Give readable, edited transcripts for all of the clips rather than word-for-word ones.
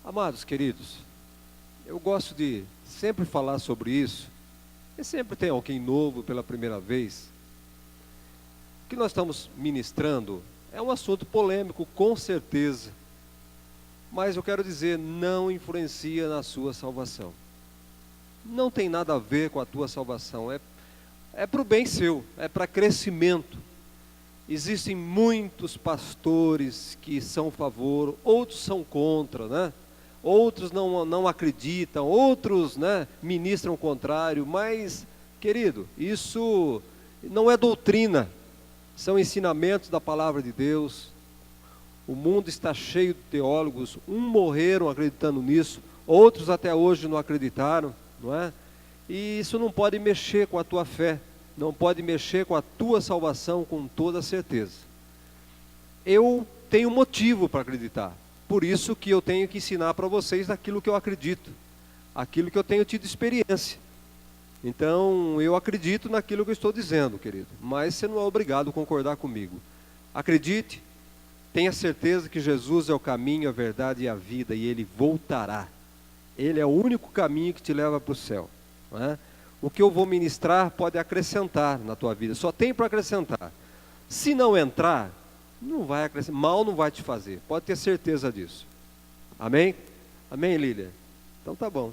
Amados queridos, eu gosto de sempre falar sobre isso, e sempre tem alguém novo pela primeira vez. O que nós estamos ministrando é um assunto polêmico, com certeza, mas eu quero dizer, não influencia na sua salvação. Não tem nada a ver com a tua salvação, é para o bem seu, é para crescimento. Existem muitos pastores que são a favor, outros são contra, né? Outros não acreditam, outros, né, ministram o contrário, mas, querido, isso não é doutrina, são ensinamentos da palavra de Deus. O mundo está cheio de teólogos, uns morreram acreditando nisso, outros até hoje não acreditaram, não é? E isso não pode mexer com a tua fé, não pode mexer com a tua salvação com toda certeza. Eu tenho motivo para acreditar. Por isso que eu tenho que ensinar para vocês aquilo que eu acredito, aquilo que eu tenho tido experiência. Então, eu acredito naquilo que eu estou dizendo, querido, mas você não é obrigado a concordar comigo. Acredite, tenha certeza que Jesus é o caminho, a verdade e a vida, e Ele voltará. Ele é o único caminho que te leva para o céu, não é? O que eu vou ministrar pode acrescentar na tua vida, só tem para acrescentar. Se não entrar, não vai acrescentar, mal não vai te fazer, pode ter certeza disso. Amém? Amém, Lília? Então tá bom.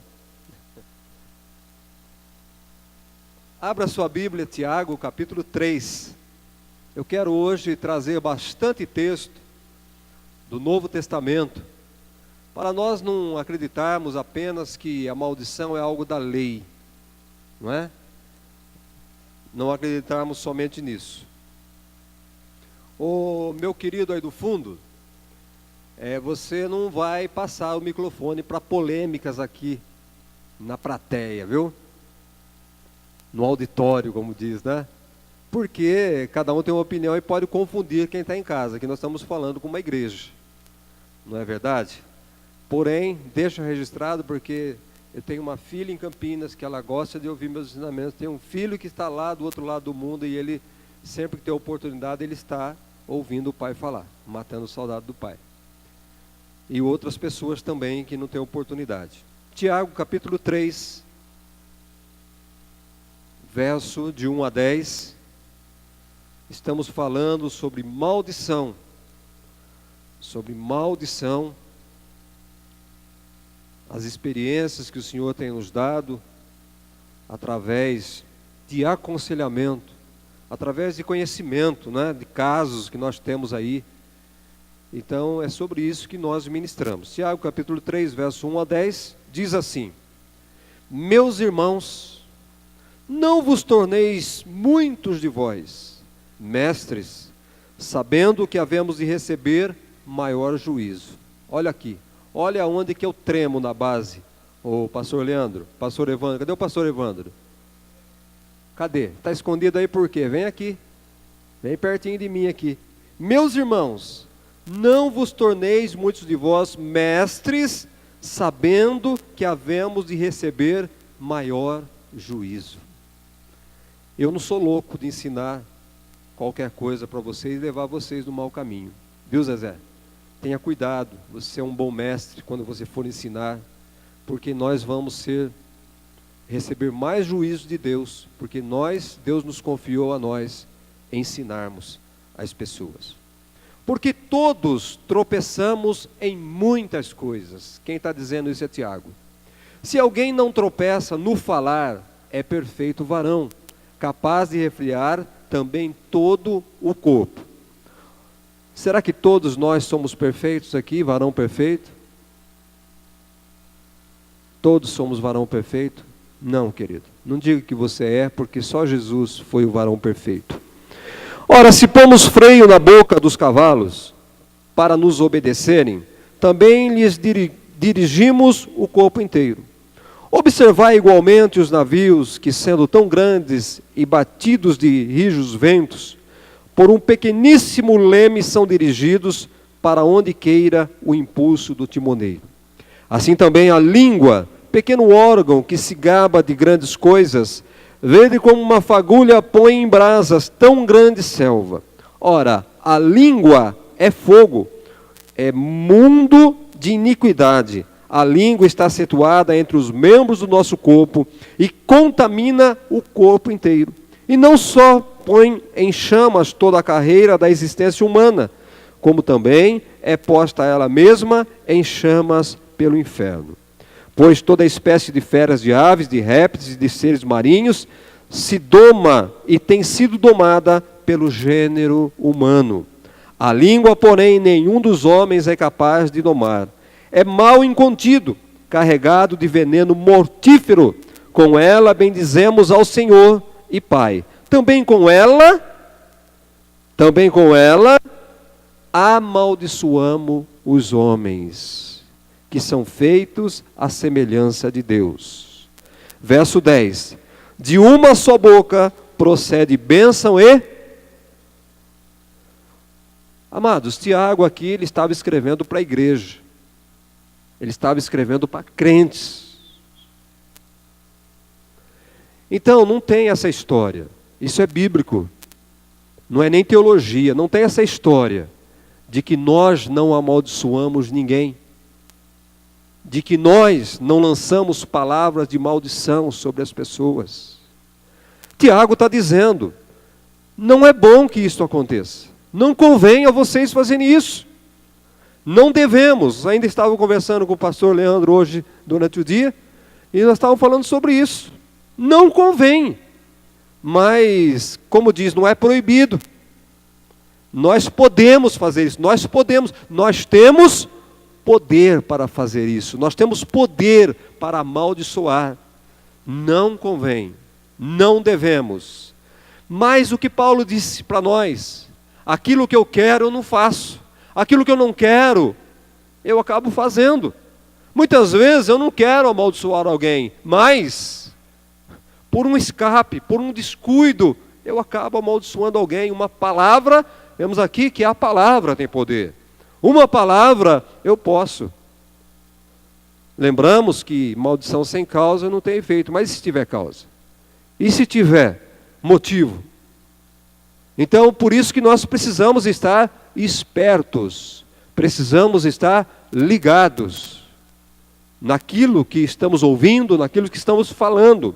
Abra sua Bíblia, Tiago, capítulo 3. Eu quero hoje trazer bastante texto do Novo Testamento, para nós não acreditarmos apenas que a maldição é algo da lei, não é? Não acreditarmos somente nisso. Ô, meu querido aí do fundo, você não vai passar o microfone para polêmicas aqui na plateia, viu? No auditório, como diz, né? Porque cada um tem uma opinião e pode confundir quem está em casa, que nós estamos falando com uma igreja, não é verdade? Porém, deixa registrado porque eu tenho uma filha em Campinas que ela gosta de ouvir meus ensinamentos, tem um filho que está lá do outro lado do mundo e ele, sempre que tem oportunidade, ele está ouvindo o pai falar, matando o saudade do pai. E outras pessoas também que não têm oportunidade. Tiago, capítulo 3, verso de 1 a 10, estamos falando sobre maldição. Sobre maldição, as experiências que o Senhor tem nos dado, através de aconselhamento, através de conhecimento, né, de casos que nós temos aí. Então, é sobre isso que nós ministramos. Tiago, capítulo 3, verso 1 a 10, diz assim: Meus irmãos, não vos torneis muitos de vós, mestres, sabendo que havemos de receber maior juízo. Olha aqui, olha onde que eu tremo na base. Ô, pastor Leandro, pastor Evandro, cadê o pastor Evandro? Cadê? Está escondido aí por quê? Vem aqui, vem pertinho de mim aqui. Meus irmãos, não vos torneis muitos de vós mestres, sabendo que havemos de receber maior juízo. Eu não sou louco de ensinar qualquer coisa para vocês e levar vocês no mau caminho. Viu, Zezé? Tenha cuidado, você é um bom mestre quando você for ensinar, porque nós vamos receber mais juízo de Deus, porque Deus nos confiou a nós ensinarmos as pessoas. Porque todos tropeçamos em muitas coisas. Quem está dizendo isso é Tiago. Se alguém não tropeça no falar, é perfeito varão, capaz de refrear também todo o corpo. Será que todos nós somos perfeitos aqui, varão perfeito? Todos somos varão perfeito? Não, querido. Não diga que você é, porque só Jesus foi o varão perfeito. Ora, se pomos freio na boca dos cavalos para nos obedecerem, também lhes dirigimos o corpo inteiro. Observai igualmente os navios que, sendo tão grandes e batidos de rijos ventos, por um pequeníssimo leme são dirigidos para onde queira o impulso do timoneiro. Assim também a língua, pequeno órgão que se gaba de grandes coisas, vede como uma fagulha põe em brasas tão grande selva. Ora, a língua é fogo, é mundo de iniquidade. A língua está situada entre os membros do nosso corpo e contamina o corpo inteiro. E não só põe em chamas toda a carreira da existência humana, como também é posta ela mesma em chamas pelo inferno. Pois toda espécie de feras, de aves, de répteis e de seres marinhos se doma e tem sido domada pelo gênero humano. A língua, porém, nenhum dos homens é capaz de domar. É mal incontido, carregado de veneno mortífero. Com ela bendizemos ao Senhor e Pai. Também com ela, amaldiçoamos os homens, que são feitos à semelhança de Deus. Verso 10. De uma só boca procede bênção e... Amados, Tiago aqui, ele estava escrevendo para a igreja. Ele estava escrevendo para crentes. Então, não tem essa história. Isso é bíblico. Não é nem teologia. Não tem essa história de que nós não amaldiçoamos ninguém. De que nós não lançamos palavras de maldição sobre as pessoas. Tiago está dizendo, não é bom que isso aconteça. Não convém a vocês fazerem isso. Não devemos. Ainda estava conversando com o pastor Leandro hoje, durante o dia, e nós estávamos falando sobre isso. Não convém. Mas, como diz, não é proibido. Nós podemos fazer isso. Nós temos poder para fazer isso. Nós temos poder para amaldiçoar. Não convém. Não devemos. Mas o que Paulo disse para nós, aquilo que eu quero eu não faço. Aquilo que eu não quero, eu acabo fazendo. Muitas vezes eu não quero amaldiçoar alguém, mas por um escape, por um descuido, eu acabo amaldiçoando alguém. Uma palavra, vemos aqui que a palavra tem poder. Uma palavra eu posso. Lembramos que maldição sem causa não tem efeito, mas e se tiver causa? E se tiver motivo? Então, por isso que nós precisamos estar espertos, precisamos estar ligados naquilo que estamos ouvindo, naquilo que estamos falando.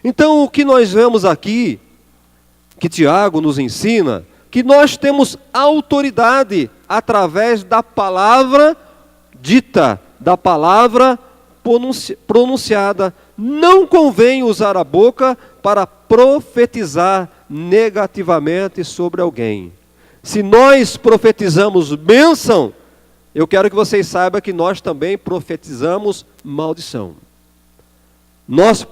Então, o que nós vemos aqui, que Tiago nos ensina, que nós temos autoridade através da palavra dita, da palavra pronunciada. Não convém usar a boca para profetizar negativamente sobre alguém. Se nós profetizamos bênção, eu quero que vocês saibam que nós também profetizamos maldição. Nós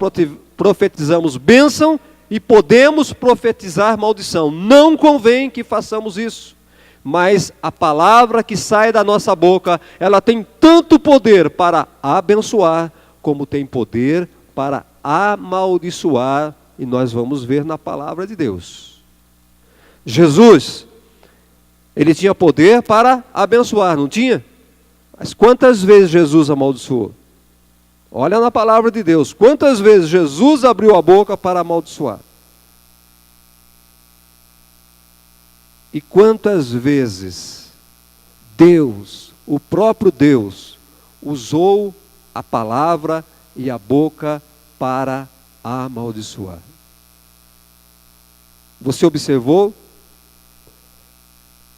profetizamos bênção e podemos profetizar maldição. Não convém que façamos isso. Mas a palavra que sai da nossa boca, ela tem tanto poder para abençoar, como tem poder para amaldiçoar. E nós vamos ver na palavra de Deus. Jesus, ele tinha poder para abençoar, não tinha? Mas quantas vezes Jesus amaldiçoou? Olha na palavra de Deus, quantas vezes Jesus abriu a boca para amaldiçoar? E quantas vezes Deus, o próprio Deus, usou a palavra e a boca para amaldiçoar? Você observou?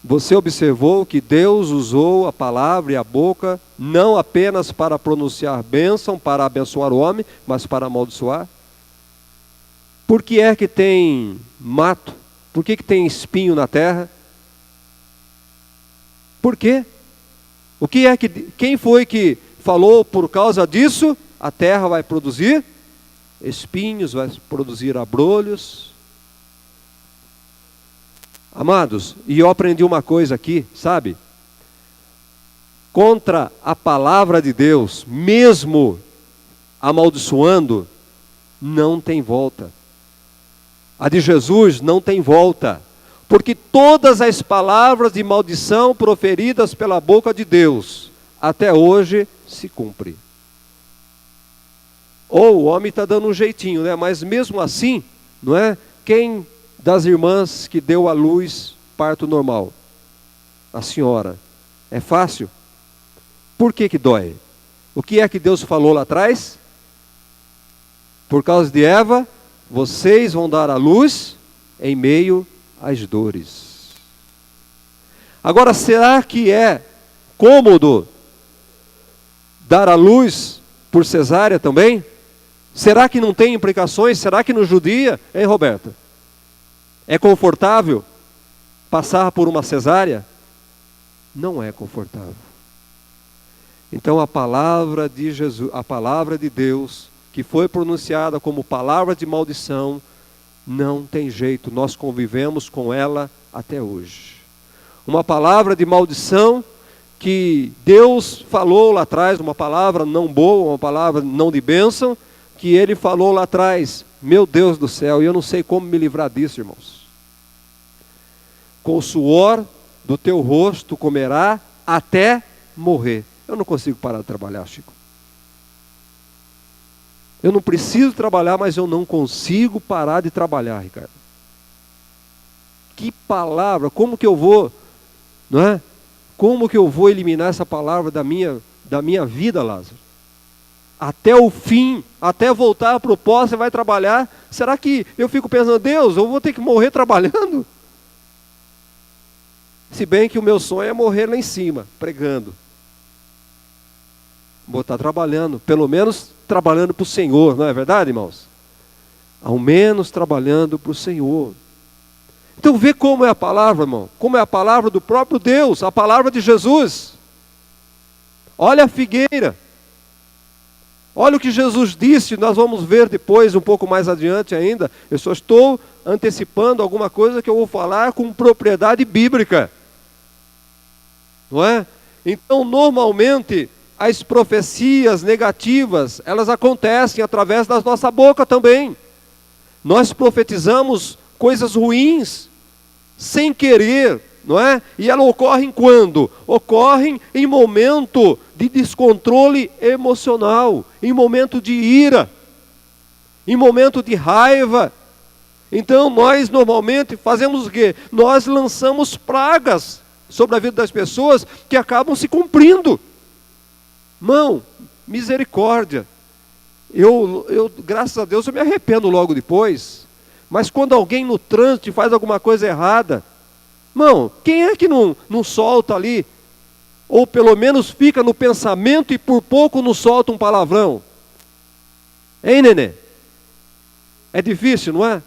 Você observou que Deus usou a palavra e a boca não apenas para pronunciar bênção, para abençoar o homem, mas para amaldiçoar? Por que é que tem mato? Por que tem espinho na terra? Por quê? Quem foi que falou por causa disso? A terra vai produzir espinhos, vai produzir abrolhos. Amados, e eu aprendi uma coisa aqui, sabe? Contra a palavra de Deus, mesmo amaldiçoando, não tem volta. A de Jesus não tem volta. Porque todas as palavras de maldição proferidas pela boca de Deus, até hoje se cumprem. Ou o homem está dando um jeitinho, né? Mas mesmo assim, não é? Quem das irmãs que deu à luz parto normal? A senhora. É fácil? Por que dói? O que é que Deus falou lá atrás? Por causa de Eva, vocês vão dar à luz em meio às dores. Agora, será que é cômodo dar à luz por cesárea também? Será que não tem implicações? Será que não judia? Hein, Roberta? É confortável passar por uma cesárea? Não é confortável. Então a palavra de Jesus, a palavra de Deus, que foi pronunciada como palavra de maldição, não tem jeito, nós convivemos com ela até hoje. Uma palavra de maldição que Deus falou lá atrás, uma palavra não boa, uma palavra não de bênção, que Ele falou lá atrás. Meu Deus do céu, e eu não sei como me livrar disso, irmãos. Com o suor do teu rosto comerá até morrer. Eu não consigo parar de trabalhar, Chico. Eu não preciso trabalhar, mas eu não consigo parar de trabalhar, Ricardo. Que palavra, como que eu vou, não é? Como que eu vou eliminar essa palavra da minha vida, Lázaro? Até o fim, até voltar a propósito, você vai trabalhar. Será que eu fico pensando, Deus, eu vou ter que morrer trabalhando? Se bem que o meu sonho é morrer lá em cima, pregando. Vou estar trabalhando, pelo menos trabalhando para o Senhor, não é verdade, irmãos? Ao menos trabalhando para o Senhor. Então vê como é a palavra, irmão. Como é a palavra do próprio Deus, a palavra de Jesus. Olha a figueira. Olha o que Jesus disse, nós vamos ver depois, um pouco mais adiante ainda. Eu só estou antecipando alguma coisa que eu vou falar com propriedade bíblica. Não é? Então, normalmente, as profecias negativas, elas acontecem através da nossa boca também. Nós profetizamos coisas ruins, sem querer, não é? E elas ocorrem quando? Ocorrem em momento de descontrole emocional, em momento de ira, em momento de raiva. Então nós normalmente fazemos o quê? Nós lançamos pragas sobre a vida das pessoas que acabam se cumprindo. Irmão, misericórdia. Eu, graças a Deus, eu me arrependo logo depois. Mas quando alguém no trânsito faz alguma coisa errada, irmão, quem é que não solta ali? Ou pelo menos fica no pensamento e por pouco não solta um palavrão? Hein, nenê? É difícil, não é?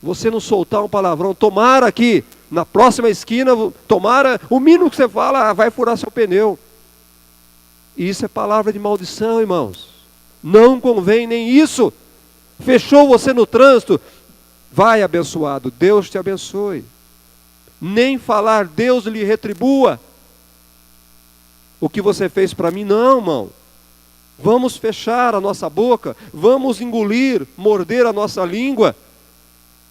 Você não soltar um palavrão, tomara que na próxima esquina, tomara, o mínimo que você fala, vai furar seu pneu. E isso é palavra de maldição, irmãos. Não convém nem isso. Fechou você no trânsito, vai abençoado, Deus te abençoe. Nem falar, Deus lhe retribua o que você fez para mim, não, irmão. Vamos fechar a nossa boca, vamos engolir, morder a nossa língua,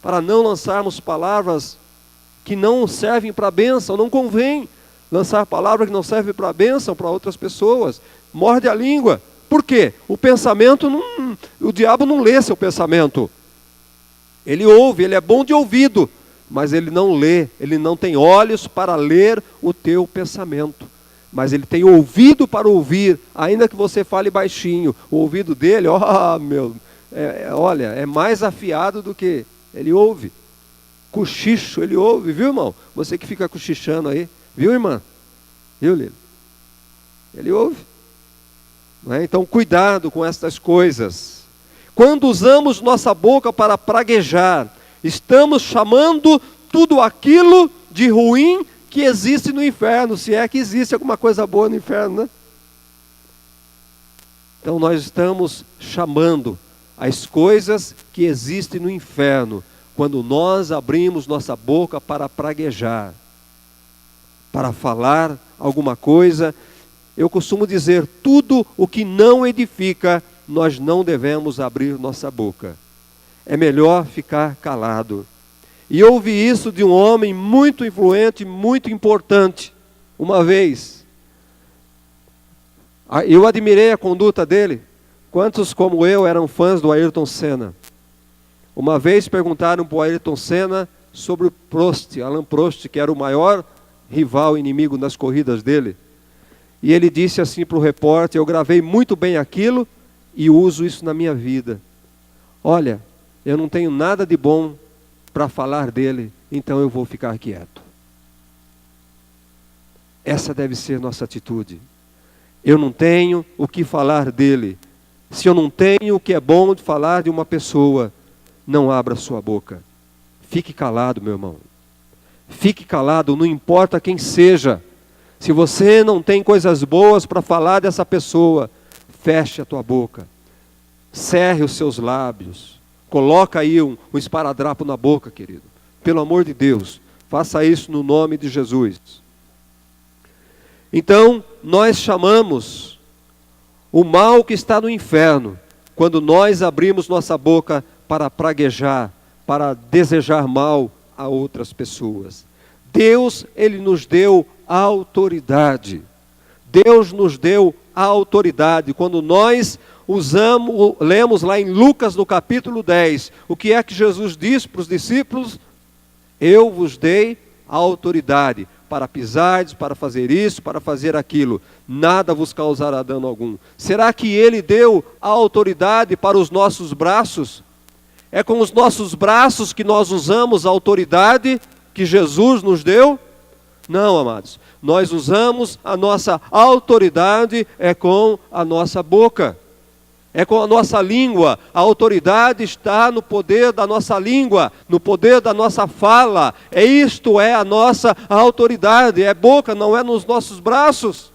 para não lançarmos palavras que não servem para a bênção. Não convém lançar palavras que não servem para a bênção para outras pessoas. Morde a língua. Por quê? O pensamento, o diabo não lê seu pensamento. Ele ouve, ele é bom de ouvido, mas ele não lê, ele não tem olhos para ler o teu pensamento. Mas ele tem ouvido para ouvir, ainda que você fale baixinho. O ouvido dele, olha, é mais afiado do que ele ouve. Cochicho, ele ouve, viu, irmão? Você que fica cochichando aí, viu, irmã? Viu, Lili? Ele ouve. Não é? Então, cuidado com estas coisas. Quando usamos nossa boca para praguejar, estamos chamando tudo aquilo de ruim que existe no inferno, se é que existe alguma coisa boa no inferno, né? Então nós estamos chamando as coisas que existem no inferno, quando nós abrimos nossa boca para praguejar, para falar alguma coisa. Eu costumo dizer, tudo o que não edifica, nós não devemos abrir nossa boca. É melhor ficar calado. E eu ouvi isso de um homem muito influente, muito importante, uma vez. Eu admirei a conduta dele. Quantos como eu eram fãs do Ayrton Senna? Uma vez perguntaram para o Ayrton Senna sobre o Prost, Alain Prost, que era o maior rival inimigo nas corridas dele. E ele disse assim para o repórter: eu gravei muito bem aquilo e uso isso na minha vida. Olha, eu não tenho nada de bom para falar dele, então eu vou ficar quieto. Essa deve ser nossa atitude. Eu não tenho o que falar dele. Se eu não tenho o que é bom de falar de uma pessoa, não abra sua boca. Fique calado, meu irmão. Fique calado, não importa quem seja. Se você não tem coisas boas para falar dessa pessoa, feche a tua boca. Cerre os seus lábios. Coloca aí um esparadrapo na boca, querido. Pelo amor de Deus, faça isso no nome de Jesus. Então, nós chamamos o mal que está no inferno, quando nós abrimos nossa boca para praguejar, para desejar mal a outras pessoas. Deus, Ele nos deu autoridade. Deus nos deu autoridade. Quando nós lemos lá em Lucas no capítulo 10, o que é que Jesus disse para os discípulos? Eu vos dei autoridade para pisardes, para fazer isso, para fazer aquilo. Nada vos causará dano algum. Será que Ele deu a autoridade para os nossos braços? É com os nossos braços que nós usamos a autoridade que Jesus nos deu? Não, amados. Nós usamos a nossa autoridade com a nossa boca. É com a nossa língua. A autoridade está no poder da nossa língua, no poder da nossa fala. Isto é a nossa autoridade. É boca, não é nos nossos braços.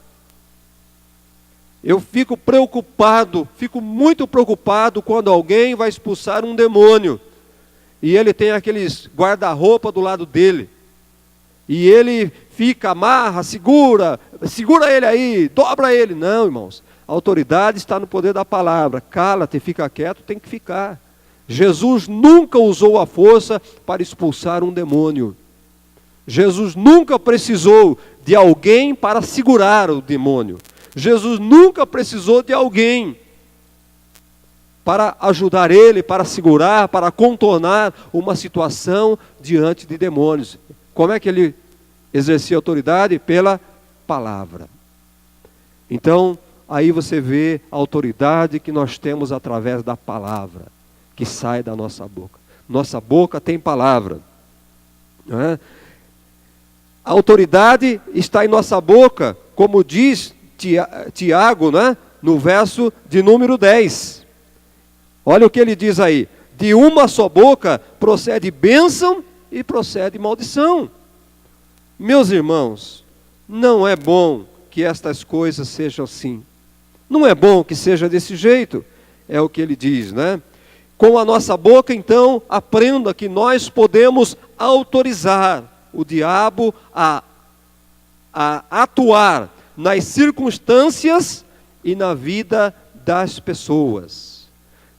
Eu fico preocupado, fico muito preocupado quando alguém vai expulsar um demônio. E ele tem aqueles guarda-roupa do lado dele. E ele fica, amarra, segura ele aí, dobra ele. Não, irmãos. A autoridade está no poder da palavra. Cala-te, fica quieto, tem que ficar. Jesus nunca usou a força para expulsar um demônio. Jesus nunca precisou de alguém para segurar o demônio. Jesus nunca precisou de alguém para ajudar ele, para segurar, para contornar uma situação diante de demônios. Como é que ele exercia autoridade? Pela palavra. Então, aí você vê a autoridade que nós temos através da palavra, que sai da nossa boca. Nossa boca tem palavra. Não é? A autoridade está em nossa boca, como diz Tiago, né? No verso de número 10. Olha o que ele diz aí. De uma só boca procede bênção e procede maldição. Meus irmãos, não é bom que estas coisas sejam assim. Não é bom que seja desse jeito, é o que ele diz, né? Com a nossa boca, então, aprenda que nós podemos autorizar o diabo a atuar nas circunstâncias e na vida das pessoas.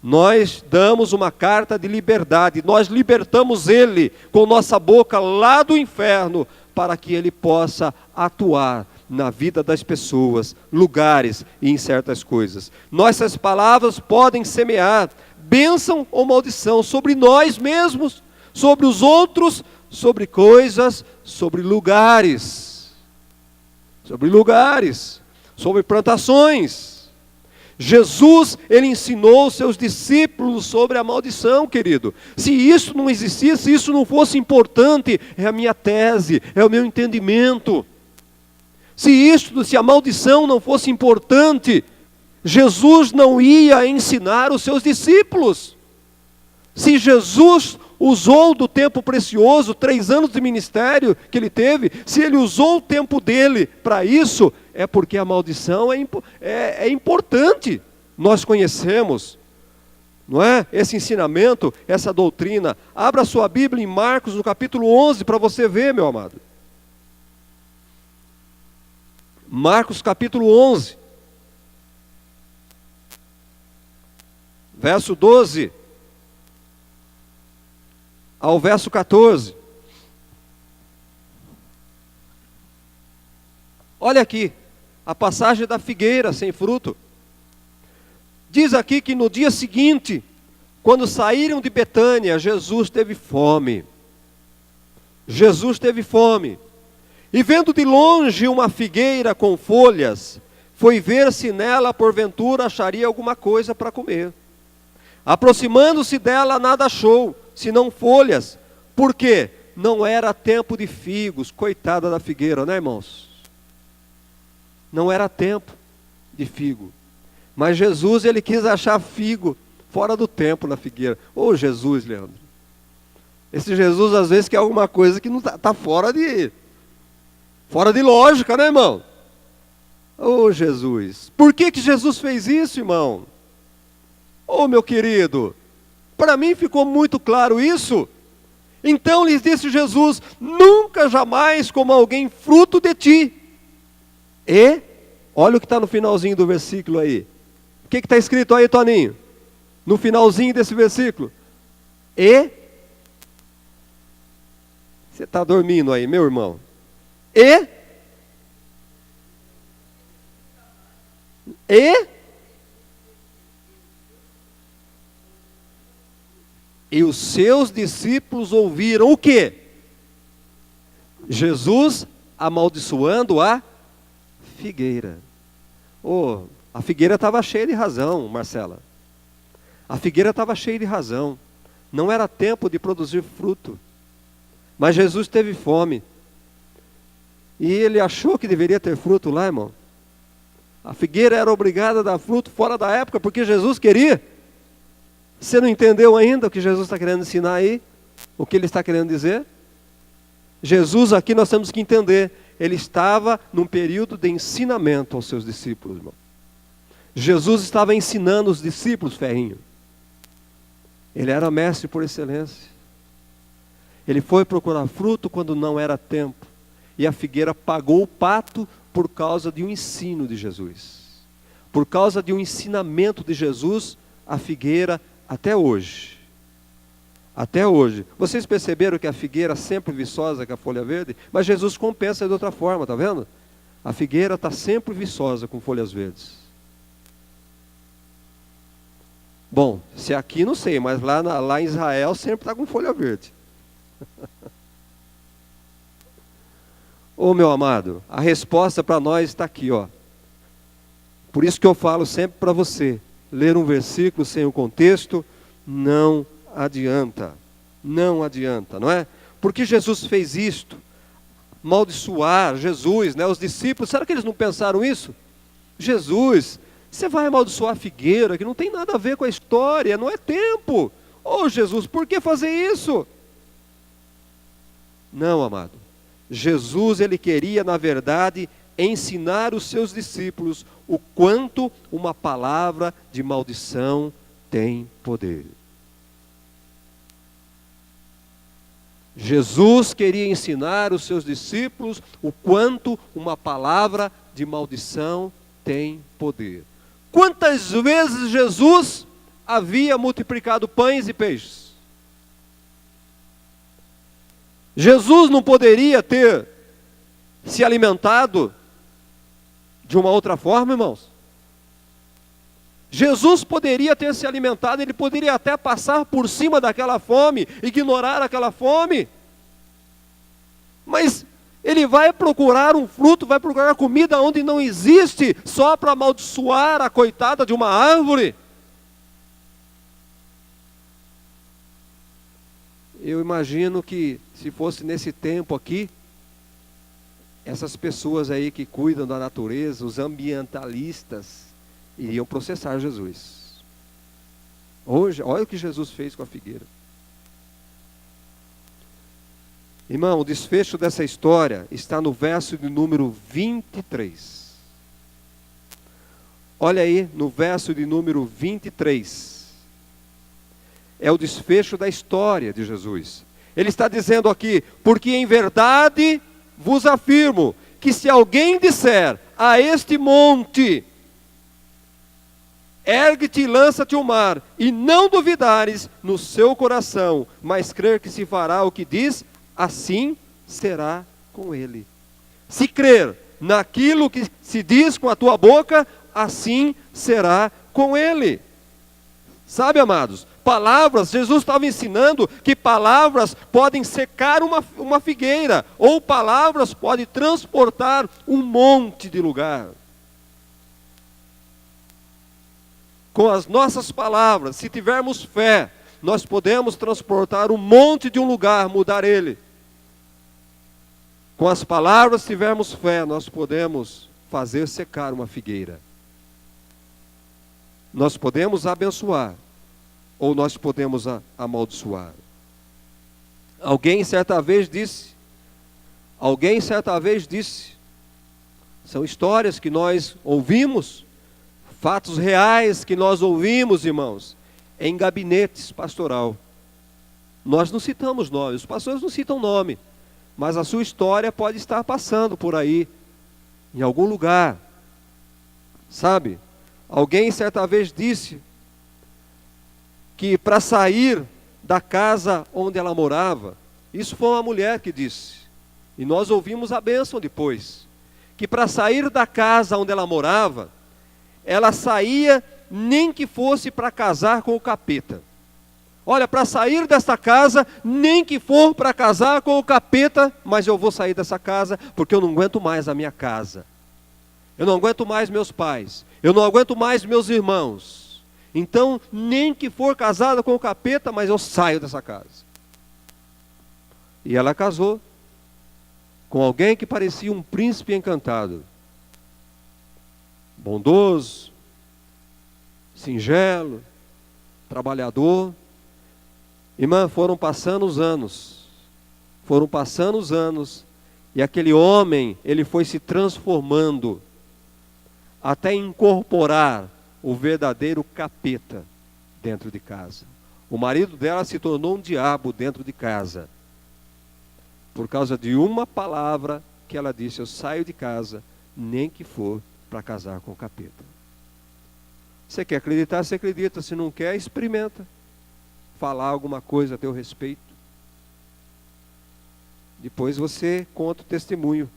Nós damos uma carta de liberdade, nós libertamos ele com nossa boca lá do inferno, para que ele possa atuar na vida das pessoas, lugares e em certas coisas. Nossas palavras podem semear bênção ou maldição sobre nós mesmos, sobre os outros, sobre coisas, sobre lugares, sobre plantações. Jesus, ele ensinou os seus discípulos sobre a maldição, querido. Se isso não existisse, se isso não fosse importante, é a minha tese, é o meu entendimento. Se a maldição não fosse importante, Jesus não ia ensinar os seus discípulos. Se Jesus usou do tempo precioso, 3 anos de ministério que ele teve, se ele usou o tempo dele para isso, é porque a maldição é importante. Nós conhecemos, não é? Esse ensinamento, essa doutrina. Abra sua Bíblia em Marcos, no capítulo 11, para você ver, meu amado. Marcos capítulo 11, verso 12 ao verso 14. Olha aqui, a passagem da figueira sem fruto. Diz aqui que no dia seguinte, quando saíram de Betânia, Jesus teve fome. Jesus teve fome. E vendo de longe uma figueira com folhas, foi ver se nela, porventura, acharia alguma coisa para comer. Aproximando-se dela, nada achou, senão folhas. Por quê? Não era tempo de figos. Coitada da figueira, né, irmãos? Não era tempo de figo. Mas Jesus, ele quis achar figo fora do tempo na figueira. Ô Jesus, Leandro. Esse Jesus, às vezes, quer alguma coisa que não está fora de lógica, né, irmão? Ô Jesus. Por que Jesus fez isso, irmão? Ô meu querido, para mim ficou muito claro isso. Então lhes disse Jesus: nunca jamais coma alguém fruto de ti. E, olha o que está no finalzinho do versículo aí. O que está escrito aí, Toninho? No finalzinho desse versículo. E, você está dormindo aí, meu irmão. E os seus discípulos ouviram o quê? Jesus amaldiçoando a figueira. A figueira estava cheia de razão, Marcela. A figueira estava cheia de razão. Não era tempo de produzir fruto. Mas Jesus teve fome. E ele achou que deveria ter fruto lá, irmão. A figueira era obrigada a dar fruto fora da época, porque Jesus queria. Você não entendeu ainda o que Jesus está querendo ensinar aí? O que ele está querendo dizer? Jesus aqui nós temos que entender. Ele estava num período de ensinamento aos seus discípulos, irmão. Jesus estava ensinando os discípulos, Ferrinho. Ele era mestre por excelência. Ele foi procurar fruto quando não era tempo. E a figueira pagou o pato por causa de um ensino de Jesus. Por causa de um ensinamento de Jesus, a figueira até hoje. Até hoje. Vocês perceberam que a figueira sempre viçosa com a folha verde? Mas Jesus compensa de outra forma, está vendo? A figueira está sempre viçosa com folhas verdes. Bom, se aqui não sei, mas lá em Israel sempre está com folha verde. Ô meu amado, a resposta para nós está aqui, ó. Por isso que eu falo sempre para você, ler um versículo sem o contexto não adianta. Não adianta, não é? Porque Jesus fez isto, amaldiçoar Jesus, né? Os discípulos, será que eles não pensaram isso? Jesus, você vai amaldiçoar a figueira, que não tem nada a ver com a história, não é tempo. Ô Jesus, por que fazer isso? Não, amado. Jesus, ele queria, na verdade, ensinar os seus discípulos o quanto uma palavra de maldição tem poder. Jesus queria ensinar os seus discípulos o quanto uma palavra de maldição tem poder. Quantas vezes Jesus havia multiplicado pães e peixes? Jesus não poderia ter se alimentado de uma outra forma, irmãos? Jesus poderia ter se alimentado, ele poderia até passar por cima daquela fome, ignorar aquela fome. Mas ele vai procurar um fruto, vai procurar comida onde não existe, só para amaldiçoar a coitada de uma árvore. Eu imagino que se fosse nesse tempo aqui, essas pessoas aí que cuidam da natureza, os ambientalistas, iriam processar Jesus. Hoje, olha o que Jesus fez com a figueira. Irmão, o desfecho dessa história está no verso de número 23. Olha aí, no verso de número 23. É o desfecho da história de Jesus. Ele está dizendo aqui: porque em verdade vos afirmo, que se alguém disser a este monte, ergue-te e lança-te ao mar, e não duvidares no seu coração, mas crer que se fará o que diz, assim será com ele. Se crer naquilo que se diz com a tua boca, assim será com ele. Sabe, amados, palavras, Jesus estava ensinando que palavras podem secar uma figueira, ou palavras podem transportar um monte de lugar. Com as nossas palavras, se tivermos fé, nós podemos transportar um monte de um lugar, mudar ele. Com as palavras, se tivermos fé, nós podemos fazer secar uma figueira. Nós podemos abençoar, ou nós podemos amaldiçoar. Alguém certa vez disse, são histórias que nós ouvimos, fatos reais que nós ouvimos, irmãos, em gabinetes pastoral. Nós não citamos nomes, os pastores não citam nome, mas a sua história pode estar passando por aí, em algum lugar, sabe? Alguém certa vez disse que para sair da casa onde ela morava, isso foi uma mulher que disse, e nós ouvimos a bênção depois, que para sair da casa onde ela morava, ela saía nem que fosse para casar com o capeta. Olha, para sair dessa casa, nem que for para casar com o capeta, mas eu vou sair dessa casa porque eu não aguento mais a minha casa. Eu não aguento mais meus pais. Eu não aguento mais meus irmãos. Então, nem que for casada com o capeta, mas eu saio dessa casa. E ela casou com alguém que parecia um príncipe encantado. Bondoso, singelo, trabalhador. Irmã, foram passando os anos, e aquele homem, ele foi se transformando, até incorporar o verdadeiro capeta dentro de casa. O marido dela se tornou um diabo dentro de casa, por causa de uma palavra que ela disse: eu saio de casa, nem que for para casar com o capeta. Você quer acreditar, você acredita. Se não quer, experimenta falar alguma coisa a teu respeito. Depois você conta o testemunho.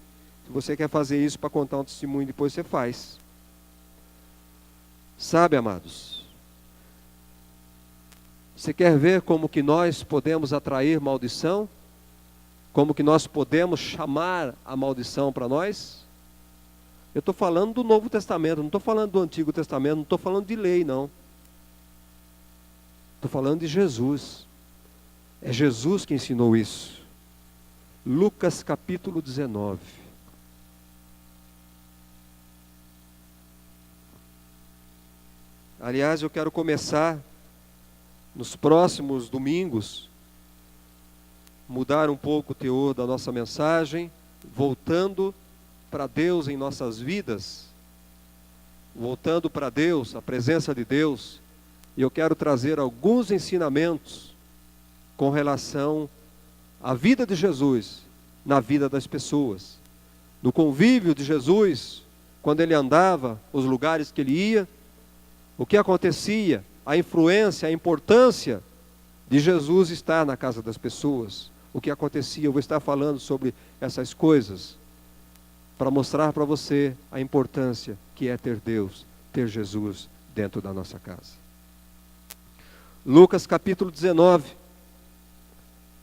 Se você quer fazer isso para contar um testemunho, depois você faz. Sabe, amados, você quer ver como que nós podemos atrair maldição? Como que nós podemos chamar a maldição para nós? Eu estou falando do Novo Testamento, não estou falando do Antigo Testamento, não estou falando de lei, não. Estou falando de Jesus. É Jesus que ensinou isso. Lucas capítulo 19. Aliás, eu quero começar, nos próximos domingos, mudar um pouco o teor da nossa mensagem, voltando para Deus em nossas vidas, voltando para Deus, a presença de Deus, e eu quero trazer alguns ensinamentos com relação à vida de Jesus, na vida das pessoas, no convívio de Jesus, quando ele andava, os lugares que ele ia, o que acontecia, a influência, a importância de Jesus estar na casa das pessoas, o que acontecia. Eu vou estar falando sobre essas coisas, para mostrar para você a importância que é ter Deus, ter Jesus dentro da nossa casa. Lucas capítulo 19,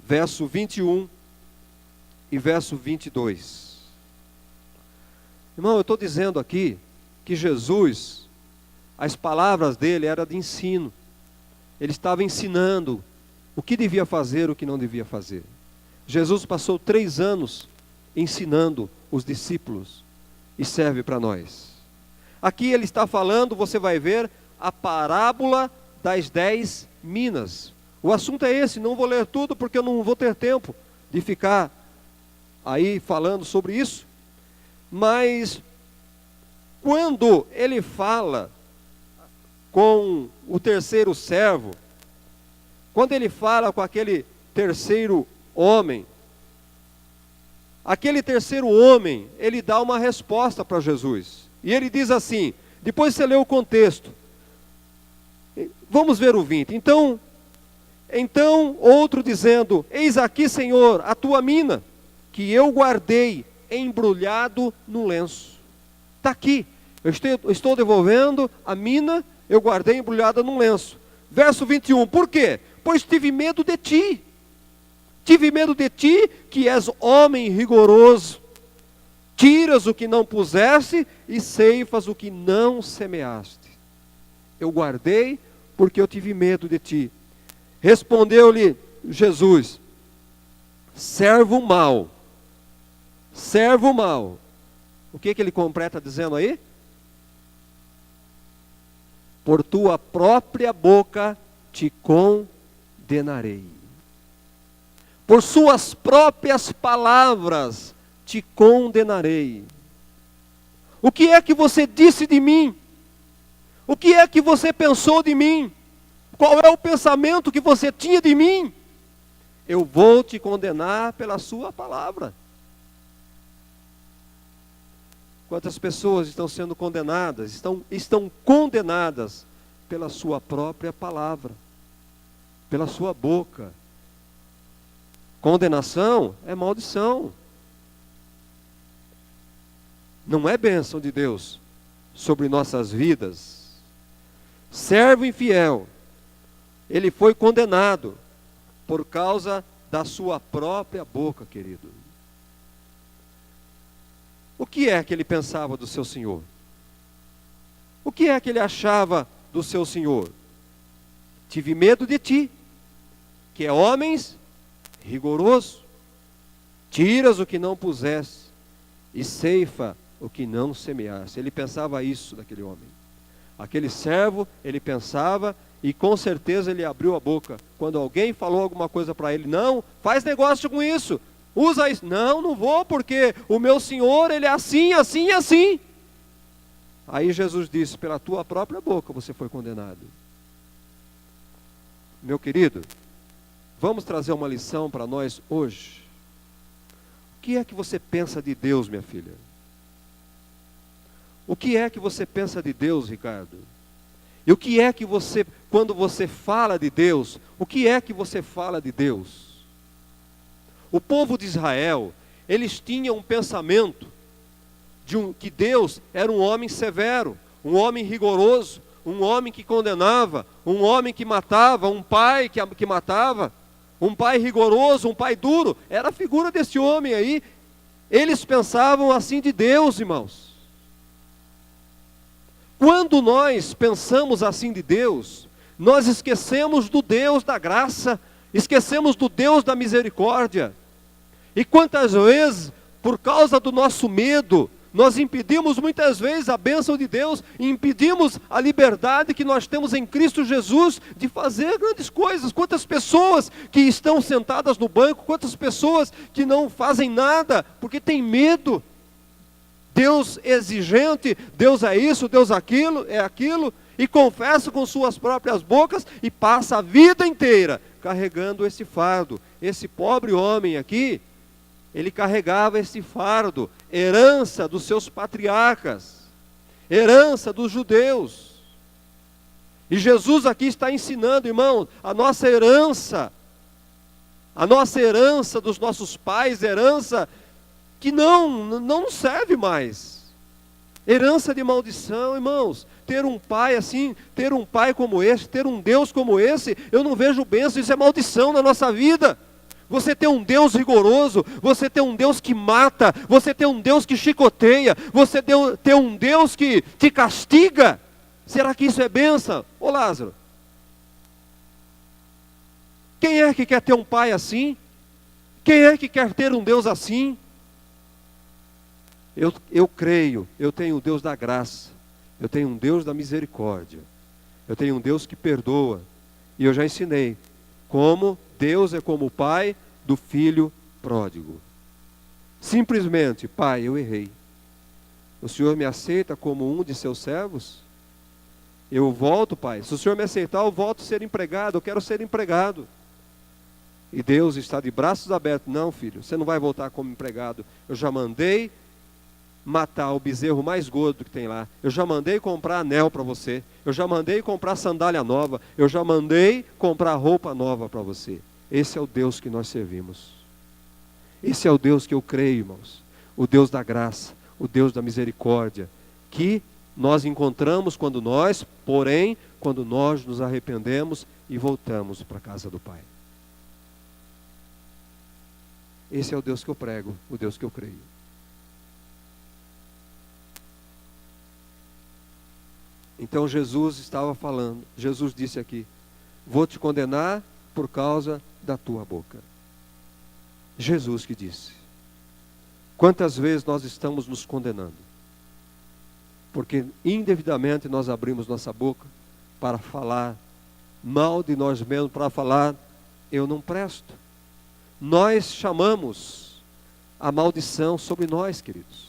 verso 21 e verso 22. Irmão, eu estou dizendo aqui que Jesus, as palavras dele eram de ensino. Ele estava ensinando o que devia fazer, o que não devia fazer. Jesus passou 3 anos ensinando os discípulos, e serve para nós. Aqui ele está falando, você vai ver, a parábola das 10 minas. O assunto é esse, não vou ler tudo porque eu não vou ter tempo de ficar aí falando sobre isso. Mas quando ele fala com o terceiro servo, quando ele fala com aquele terceiro homem, aquele terceiro homem, ele dá uma resposta para Jesus. E ele diz assim, depois você lê o contexto. Vamos ver o 20. Então outro dizendo: eis aqui, Senhor, a tua mina, que eu guardei embrulhado no lenço. Está aqui, eu estou devolvendo a mina, eu guardei embrulhada num lenço. Verso 21, por quê? Pois tive medo de ti. Tive medo de ti, que és homem rigoroso. Tiras o que não puseste e ceifas o que não semeaste. Eu guardei porque eu tive medo de ti. Respondeu-lhe Jesus: servo mau. Servo mau. O que ele completa dizendo aí? Por tua própria boca te condenarei. Por suas próprias palavras te condenarei. O que é que você disse de mim? O que é que você pensou de mim? Qual é o pensamento que você tinha de mim? Eu vou te condenar pela sua palavra. Quantas pessoas estão sendo condenadas, estão condenadas pela sua própria palavra, pela sua boca. Condenação é maldição. Não é bênção de Deus sobre nossas vidas. Servo infiel, ele foi condenado por causa da sua própria boca, querido. O que é que ele pensava do seu Senhor? O que é que ele achava do seu Senhor? Tive medo de ti, que é homens rigoroso. Tiras o que não puseste e ceifa o que não semeaste. Ele pensava isso daquele homem. Aquele servo, ele pensava, e com certeza ele abriu a boca. Quando alguém falou alguma coisa para ele: não, faz negócio com isso. Usa isso. Não, não vou, porque o meu Senhor, ele é assim, assim e assim. Aí Jesus disse: pela tua própria boca você foi condenado. Meu querido, vamos trazer uma lição para nós hoje. O que é que você pensa de Deus, minha filha? O que é que você pensa de Deus, Ricardo? E o que é que você, quando você fala de Deus, o que é que você fala de Deus? O povo de Israel, eles tinham um pensamento que Deus era um homem severo, um homem rigoroso, um homem que condenava, um homem que matava, um pai que matava, um pai rigoroso, um pai duro. Era a figura desse homem aí. Eles pensavam assim de Deus, irmãos. Quando nós pensamos assim de Deus, nós esquecemos do Deus da graça, esquecemos do Deus da misericórdia. E quantas vezes, por causa do nosso medo, nós impedimos muitas vezes a bênção de Deus, e impedimos a liberdade que nós temos em Cristo Jesus de fazer grandes coisas. Quantas pessoas que estão sentadas no banco, quantas pessoas que não fazem nada, porque tem medo. Deus exigente, Deus é isso, Deus é aquilo, e confessa com suas próprias bocas, e passa a vida inteira carregando esse fardo. Esse pobre homem aqui, ele carregava esse fardo, herança dos seus patriarcas, herança dos judeus. E Jesus aqui está ensinando, irmão, a nossa herança dos nossos pais, herança que não serve mais. Herança de maldição, irmãos. Ter um pai assim, ter um pai como esse, ter um Deus como esse, eu não vejo bênção, isso é maldição na nossa vida. Você tem um Deus rigoroso, você tem um Deus que mata, você tem um Deus que chicoteia, você tem um Deus que te castiga. Será que isso é bênção? Ô Lázaro, quem é que quer ter um pai assim? Quem é que quer ter um Deus assim? Eu creio, eu tenho um Deus da graça, eu tenho um Deus da misericórdia, eu tenho um Deus que perdoa, e eu já ensinei como Deus é como o pai do filho pródigo. Simplesmente: pai, eu errei, o Senhor me aceita como um de seus servos? Eu volto, pai, se o Senhor me aceitar, eu volto a ser empregado, eu quero ser empregado. E Deus está de braços abertos: não, filho, você não vai voltar como empregado, eu já mandei matar o bezerro mais gordo que tem lá, eu já mandei comprar anel para você, eu já mandei comprar sandália nova, eu já mandei comprar roupa nova para você. Esse é o Deus que nós servimos. Esse é o Deus que eu creio, irmãos. O Deus da graça, o Deus da misericórdia, que nós encontramos quando nós nos arrependemos e voltamos para a casa do Pai. Esse é o Deus que eu prego, o Deus que eu creio. Então Jesus estava falando, Jesus disse aqui: vou te condenar por causa da tua boca. Jesus que disse. Quantas vezes nós estamos nos condenando? Porque indevidamente nós abrimos nossa boca para falar mal de nós mesmos, para falar, eu não presto. Nós chamamos a maldição sobre nós, queridos.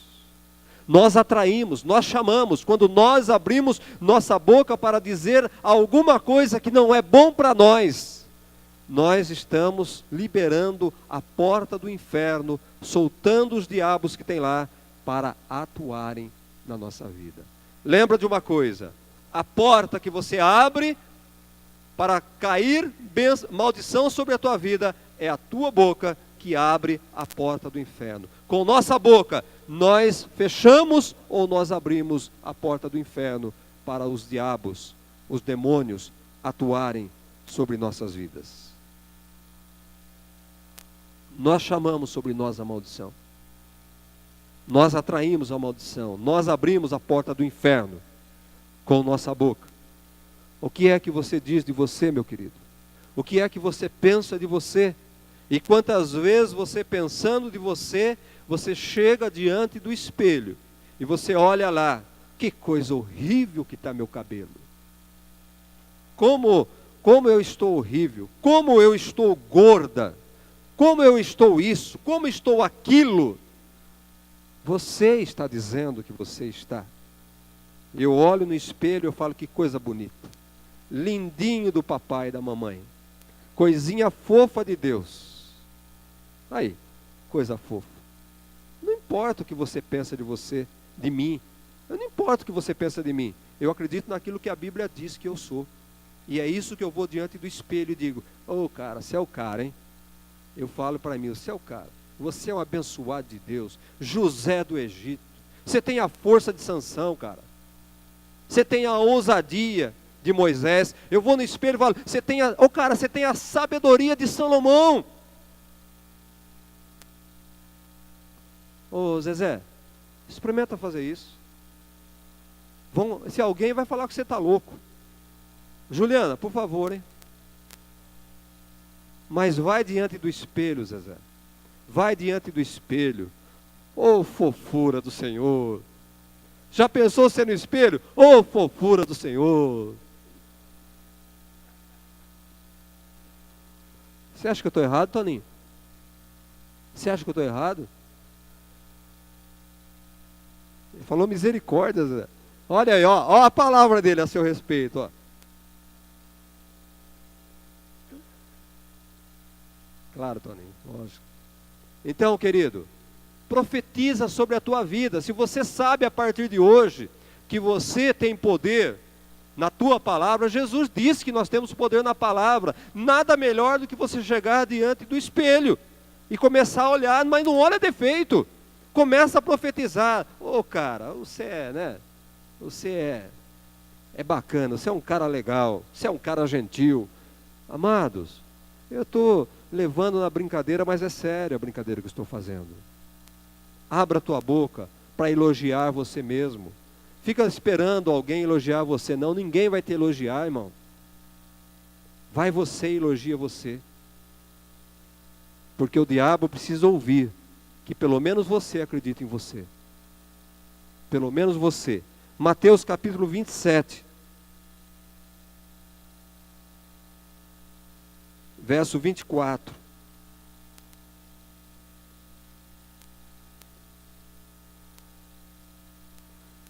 Nós atraímos, nós chamamos, quando nós abrimos nossa boca para dizer alguma coisa que não é bom para nós, nós estamos liberando a porta do inferno, soltando os diabos que tem lá para atuarem na nossa vida. Lembra de uma coisa: a porta que você abre para cair maldição sobre a tua vida é a tua boca que abre a porta do inferno. Com nossa boca, nós fechamos ou nós abrimos a porta do inferno para os diabos, os demônios atuarem sobre nossas vidas. Nós chamamos sobre nós a maldição. Nós atraímos a maldição. Nós abrimos a porta do inferno com nossa boca. O que é que você diz de você, meu querido? O que é que você pensa de você? E quantas vezes você pensando de você, você chega diante do espelho e você olha lá, que coisa horrível que está meu cabelo. Como eu estou horrível, como eu estou gorda, como eu estou isso, como estou aquilo. Você está dizendo que você está. Eu olho no espelho e eu falo, que coisa bonita. Lindinho do papai e da mamãe. Coisinha fofa de Deus. Aí, coisa fofa. Não importa o que você pensa de você, de mim. Não importa o que você pensa de mim. Eu acredito naquilo que a Bíblia diz que eu sou. E é isso que eu vou diante do espelho e digo, cara, você é o cara, hein? Eu falo para mim, você é o cara. Você é um abençoado de Deus. José do Egito. Você tem a força de Sansão, cara. Você tem a ousadia de Moisés. Eu vou no espelho e falo, você tem a sabedoria de Salomão. Zezé, experimenta fazer isso. Se alguém vai falar que você está louco. Juliana, por favor, hein? Mas vai diante do espelho, Zezé. Vai diante do espelho. Fofura do Senhor. Já pensou ser no espelho? Fofura do Senhor. Você acha que eu estou errado, Toninho? Você acha que eu estou errado? Ele falou misericórdia, Zé. Olha aí, ó a palavra dele a seu respeito, ó. Claro, Toninho, lógico. Então, querido, profetiza sobre a tua vida. Se você sabe a partir de hoje que você tem poder na tua palavra, Jesus disse que nós temos poder na palavra. Nada melhor do que você chegar diante do espelho e começar a olhar, mas não olha defeito. Começa a profetizar. Cara, você é, né? Você é bacana, você é um cara legal, você é um cara gentil. Amados, eu estou levando na brincadeira, mas é sério a brincadeira que estou fazendo. Abra a tua boca para elogiar você mesmo. Fica esperando alguém elogiar você. Não, ninguém vai te elogiar, irmão. Vai você e elogia você. Porque o diabo precisa ouvir que pelo menos você acredita em você. Pelo menos você. Mateus capítulo 27. Verso 24.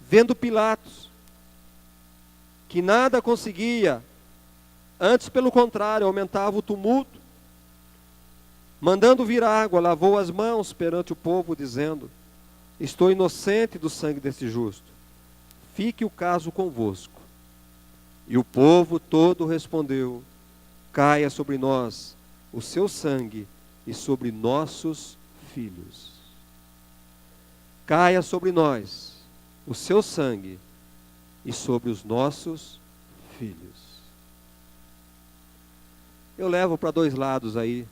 Vendo Pilatos que nada conseguia, antes pelo contrário, aumentava o tumulto, mandando vir água, lavou as mãos perante o povo, dizendo: estou inocente do sangue desse justo, fique o caso convosco. E o povo todo respondeu: caia sobre nós o seu sangue e sobre nossos filhos. Caia sobre nós o seu sangue e sobre os nossos filhos. Eu levo para dois lados aí,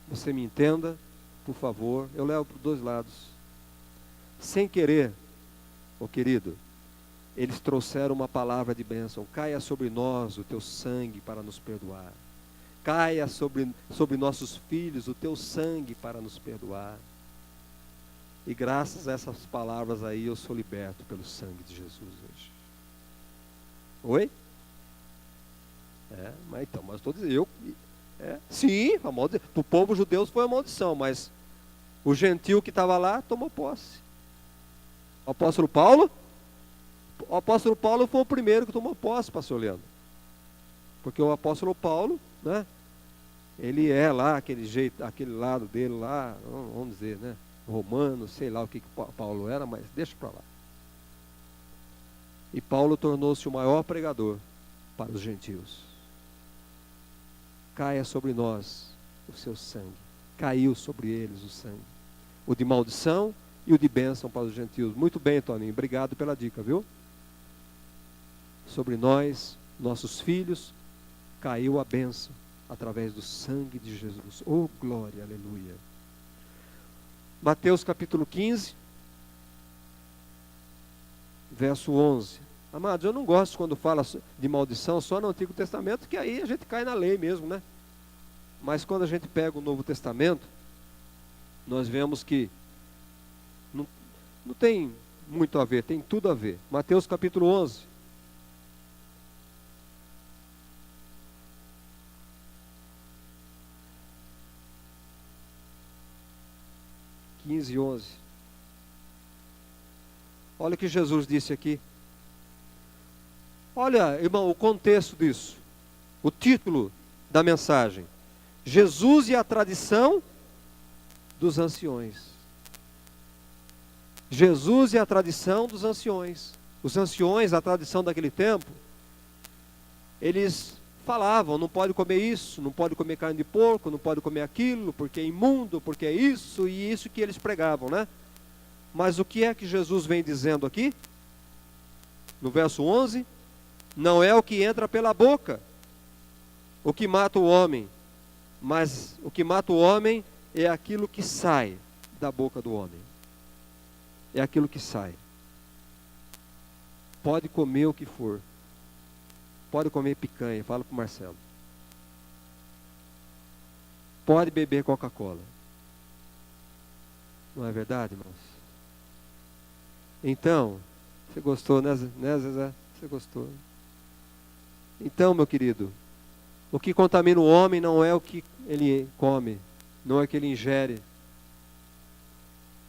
você me entenda, por favor, eu levo para dois lados. Sem querer, ô querido, eles trouxeram uma palavra de bênção: caia sobre nós o teu sangue para nos perdoar. Caia sobre nossos filhos o teu sangue para nos perdoar. E graças a essas palavras aí, eu sou liberto pelo sangue de Jesus hoje. Oi? Mas estou dizendo, sim, para o povo judeu foi a maldição, mas o gentil que estava lá tomou posse. O apóstolo Paulo foi o primeiro que tomou posse, pastor Leandro. Porque o apóstolo Paulo, né, ele é lá, aquele jeito, aquele lado dele lá, vamos dizer, né, romano, sei lá o que Paulo era, mas deixa para lá. E Paulo tornou-se o maior pregador para os gentios. Caia sobre nós o seu sangue. Caiu sobre eles o sangue. O de maldição e o de bênção para os gentios. Muito bem, Toninho, obrigado pela dica, viu? Sobre nós, nossos filhos, caiu a bênção através do sangue de Jesus. Oh, glória, aleluia. Mateus capítulo 15, verso 11. Amados, eu não gosto quando fala de maldição só no Antigo Testamento, que aí a gente cai na lei mesmo, né? Mas quando a gente pega o Novo Testamento, nós vemos que não tem muito a ver, tem tudo a ver. Mateus capítulo 11. (15 e 11). Olha o que Jesus disse aqui. Olha, irmão, o contexto disso. O título da mensagem: Jesus e a tradição dos anciões. Jesus e a tradição dos anciões. Os anciões, a tradição daquele tempo, eles falavam: não pode comer isso, não pode comer carne de porco, não pode comer aquilo, porque é imundo, porque é isso, e isso que eles pregavam, né? Mas o que é que Jesus vem dizendo aqui? No verso 11: não é o que entra pela boca o que mata o homem, mas o que mata o homem é aquilo que sai da boca do homem. É aquilo que sai. Pode comer o que for. Pode comer picanha, fala para o Marcelo. Pode beber Coca-Cola. Não é verdade, irmãos? Então, você gostou, né, Zezé? Você gostou. Então, meu querido, o que contamina o homem não é o que ele come, não é o que ele ingere,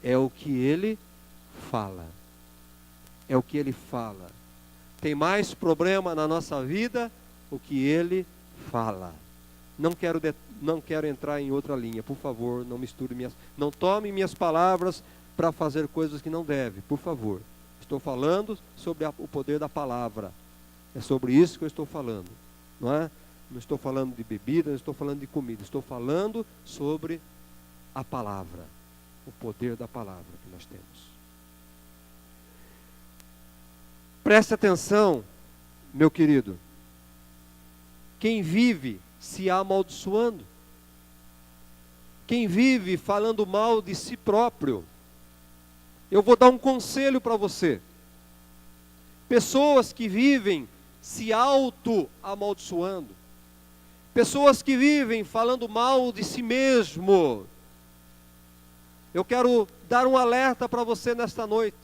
é o que ele fala. É o que ele fala. Tem mais problema na nossa vida o que ele fala. Não quero entrar em outra linha, por favor, não tome minhas palavras para fazer coisas que não deve, por favor. Estou falando sobre o poder da palavra. É sobre isso que eu estou falando, não é? Não estou falando de bebida, não estou falando de comida, estou falando sobre a palavra, o poder da palavra que nós temos. Preste atenção, meu querido. Quem vive se amaldiçoando, quem vive falando mal de si próprio, eu vou dar um conselho para você. Pessoas que vivem se auto-amaldiçoando, pessoas que vivem falando mal de si mesmo, eu quero dar um alerta para você nesta noite.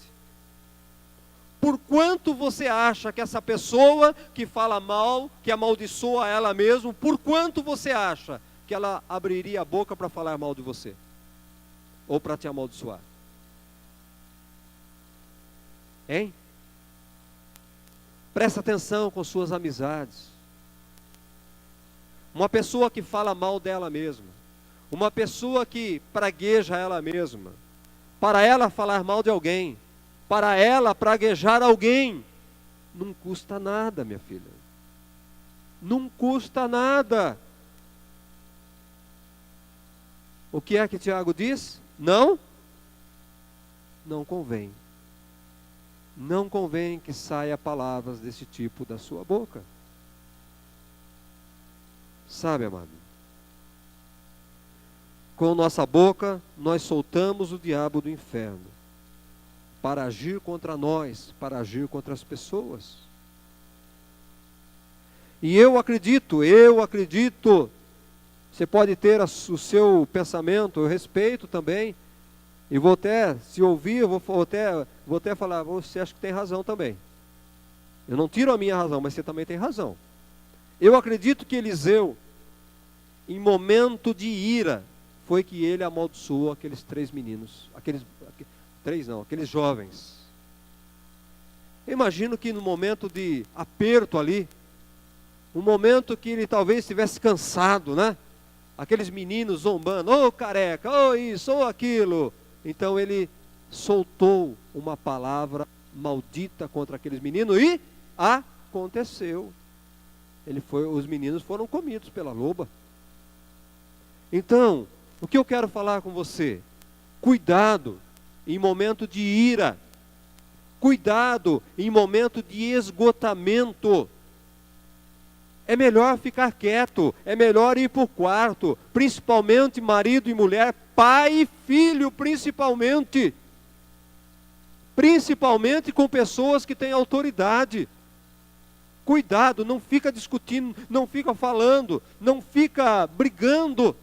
Por quanto você acha que essa pessoa que fala mal, que amaldiçoa ela mesma, por quanto você acha que ela abriria a boca para falar mal de você? Ou para te amaldiçoar? Hein? Presta atenção com suas amizades. Uma pessoa que fala mal dela mesma, uma pessoa que pragueja ela mesma, para ela falar mal de alguém, para ela praguejar alguém, não custa nada, minha filha. Não custa nada. O que é que Tiago diz? Não convém. não convém que saia palavras desse tipo da sua boca. Sabe, amado? Com nossa boca, nós soltamos o diabo do inferno para agir contra nós, para agir contra as pessoas. E eu acredito, você pode ter o seu pensamento, eu respeito também, e vou até, se ouvir, eu vou até falar, você acha que tem razão também. Eu não tiro a minha razão, mas você também tem razão. Eu acredito que Eliseu, em momento de ira, foi que ele amaldiçoou aqueles 3 meninos, aqueles jovens. Eu imagino que no momento de aperto ali, um momento que ele talvez estivesse cansado, né? Aqueles meninos zombando, ô careca, ô isso, ô aquilo. Então ele soltou uma palavra maldita contra aqueles meninos e aconteceu. Os meninos foram comidos pela loba. Então, o que eu quero falar com você? Cuidado em momento de ira. Cuidado em momento de esgotamento. É melhor ficar quieto, é melhor ir para o quarto, principalmente marido e mulher, pai e filho, principalmente com pessoas que têm autoridade. Cuidado, não fica discutindo, não fica falando, não fica brigando,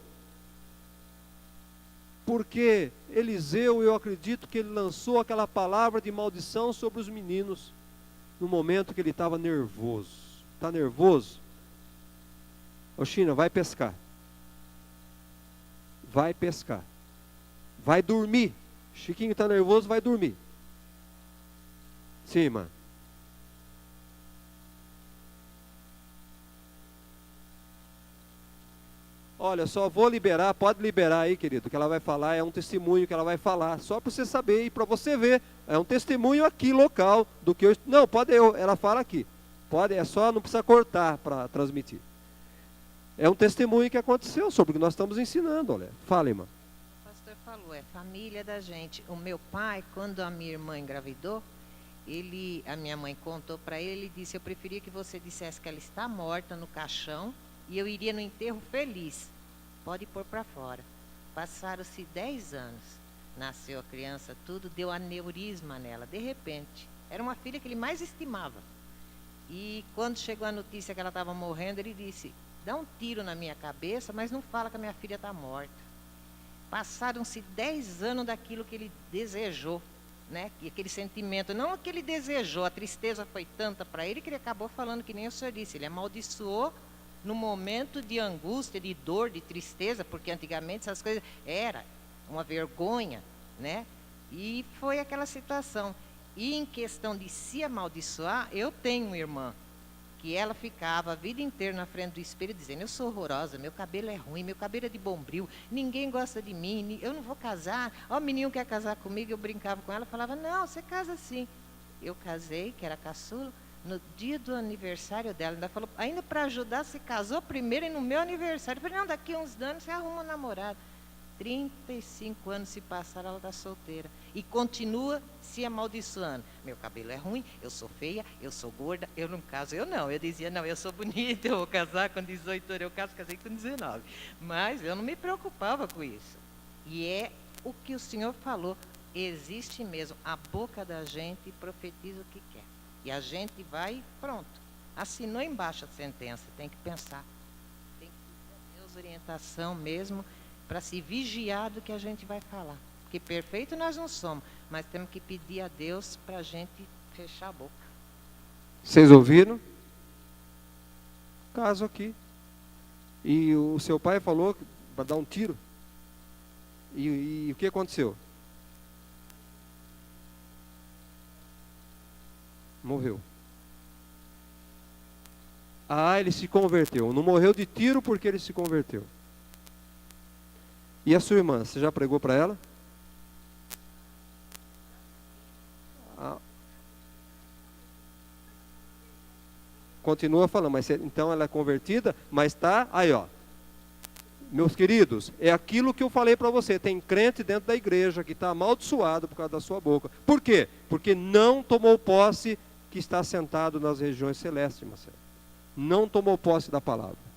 porque Eliseu, eu acredito que ele lançou aquela palavra de maldição sobre os meninos, no momento que ele estava nervoso. Está nervoso? Ô China, vai pescar. Vai pescar. Vai dormir. Chiquinho está nervoso, vai dormir. Sim, irmã. Olha, só vou liberar, pode liberar aí, querido, que ela vai falar, é um testemunho que ela vai falar, só para você saber e para você ver, é um testemunho aqui local do que eu... Não, pode ela fala aqui. Pode, é só, não precisa cortar para transmitir. É um testemunho que aconteceu sobre o que nós estamos ensinando, olha. Fala, irmã. O pastor falou, é família da gente. O meu pai, quando a minha irmã engravidou, a minha mãe contou para ele, ele disse, eu preferia que você dissesse que ela está morta no caixão e eu iria no enterro feliz. Pode pôr para fora. Passaram-se 10 anos. Nasceu a criança, tudo, deu aneurisma nela, de repente. Era uma filha que ele mais estimava. E quando chegou a notícia que ela estava morrendo, ele disse, dá um tiro na minha cabeça, mas não fala que a minha filha está morta. Passaram-se 10 anos daquilo que ele desejou, né? E aquele sentimento, não o que ele desejou, a tristeza foi tanta para ele que ele acabou falando que nem o senhor disse, ele amaldiçoou no momento de angústia, de dor, de tristeza, porque antigamente essas coisas era uma vergonha, né? E foi aquela situação. E em questão de se amaldiçoar, eu tenho uma irmã que ela ficava a vida inteira na frente do espelho dizendo, eu sou horrorosa, meu cabelo é ruim, meu cabelo é de bombril, ninguém gosta de mim, eu não vou casar, ó, o menino quer casar comigo, eu brincava com ela, falava, não, você casa sim. Eu casei, que era caçula, no dia do aniversário dela, ainda falou, ainda para ajudar, você casou primeiro e no meu aniversário. Eu falei, não, daqui a uns anos você arruma um namorado. 35 anos se passaram, ela está solteira. E continua se amaldiçoando. Meu cabelo é ruim, eu sou feia, eu sou gorda, eu não caso. Eu não, eu dizia, não, eu sou bonita, eu vou casar com 18 anos, eu casei com 19. Mas eu não me preocupava com isso. E é o que o Senhor falou, existe mesmo, a boca da gente profetiza o que quer. E a gente vai, pronto. Assinou embaixo a sentença, tem que pensar. Tem que ter Deus orientação mesmo, para se vigiar do que a gente vai falar. Porque perfeito nós não somos, mas temos que pedir a Deus para a gente fechar a boca. Vocês ouviram? Caso aqui. E o seu pai falou para dar um tiro. E o que aconteceu? Morreu. Ah, ele se converteu. Não morreu de tiro porque ele se converteu. E a sua irmã, você já pregou para ela? Ah. Continua falando, mas então ela é convertida, mas está aí, ó. meus queridos, é aquilo que eu falei para você. Tem crente dentro da igreja que está amaldiçoado por causa da sua boca. Por quê? Porque não tomou posse que está sentado nas regiões celestes, Marcelo. Não tomou posse da palavra.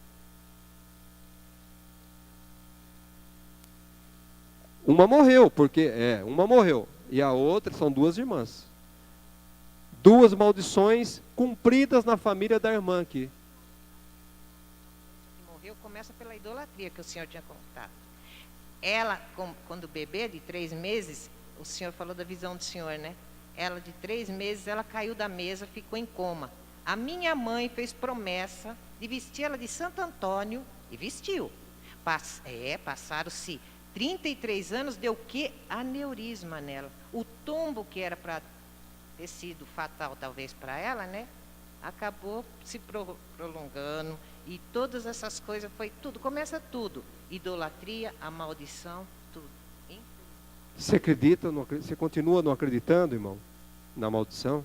Uma morreu, uma morreu. E a outra, são duas irmãs. Duas maldições cumpridas na família da irmã aqui. Morreu, começa pela idolatria que o senhor tinha contado. Ela, quando bebê, de 3 meses, o senhor falou da visão do senhor, né? Ela, de 3 meses, ela caiu da mesa, ficou em coma. A minha mãe fez promessa de vestir ela de Santo Antônio, e vestiu. Passaram-se 33 anos, deu o quê? Aneurisma nela. O tombo que era para ter sido fatal, talvez, para ela, né? Acabou se prolongando. E todas essas coisas, começa tudo. Idolatria, a maldição, tudo. Você acredita, você continua não acreditando, irmão, na maldição?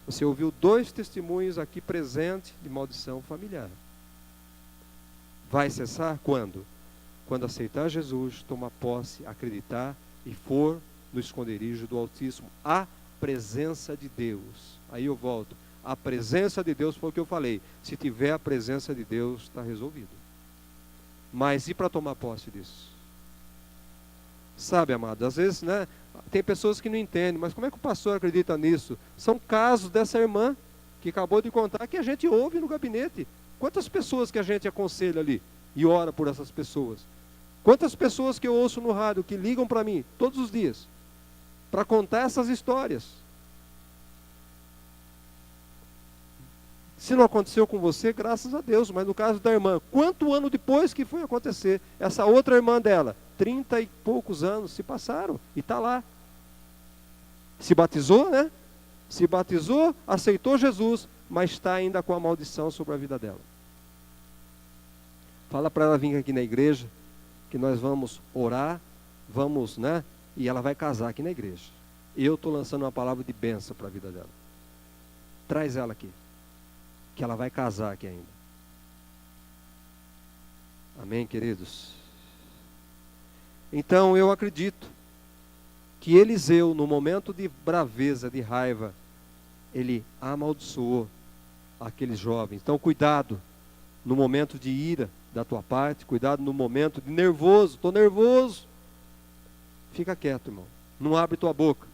Você ouviu 2 testemunhos aqui presentes de maldição familiar. Vai cessar quando? Quando aceitar Jesus, tomar posse, acreditar e for no esconderijo do Altíssimo. A presença de Deus. Aí eu volto. A presença de Deus foi o que eu falei. Se tiver a presença de Deus, está resolvido. Mas e para tomar posse disso? Sabe, amado, às vezes, né, tem pessoas que não entendem, mas como é que o pastor acredita nisso? São casos dessa irmã que acabou de contar que a gente ouve no gabinete. Quantas pessoas que a gente aconselha ali e ora por essas pessoas? Quantas pessoas que eu ouço no rádio que ligam para mim todos os dias para contar essas histórias? Se não aconteceu com você, graças a Deus, mas no caso da irmã, quanto ano depois que foi acontecer? Essa outra irmã dela, 30 e poucos anos se passaram e está lá. Se batizou, né? Se batizou, aceitou Jesus, mas está ainda com a maldição sobre a vida dela. Fala para ela vir aqui na igreja, que nós vamos orar, vamos, né? E ela vai casar aqui na igreja. Eu estou lançando uma palavra de bênção para a vida dela. Traz ela aqui, que ela vai casar aqui ainda. Amém, queridos? Então eu acredito que Eliseu, no momento de braveza, de raiva, ele amaldiçoou aqueles jovens. Então cuidado no momento de ira da tua parte, cuidado no momento de nervoso, estou nervoso. Fica quieto, irmão. Não abre tua boca.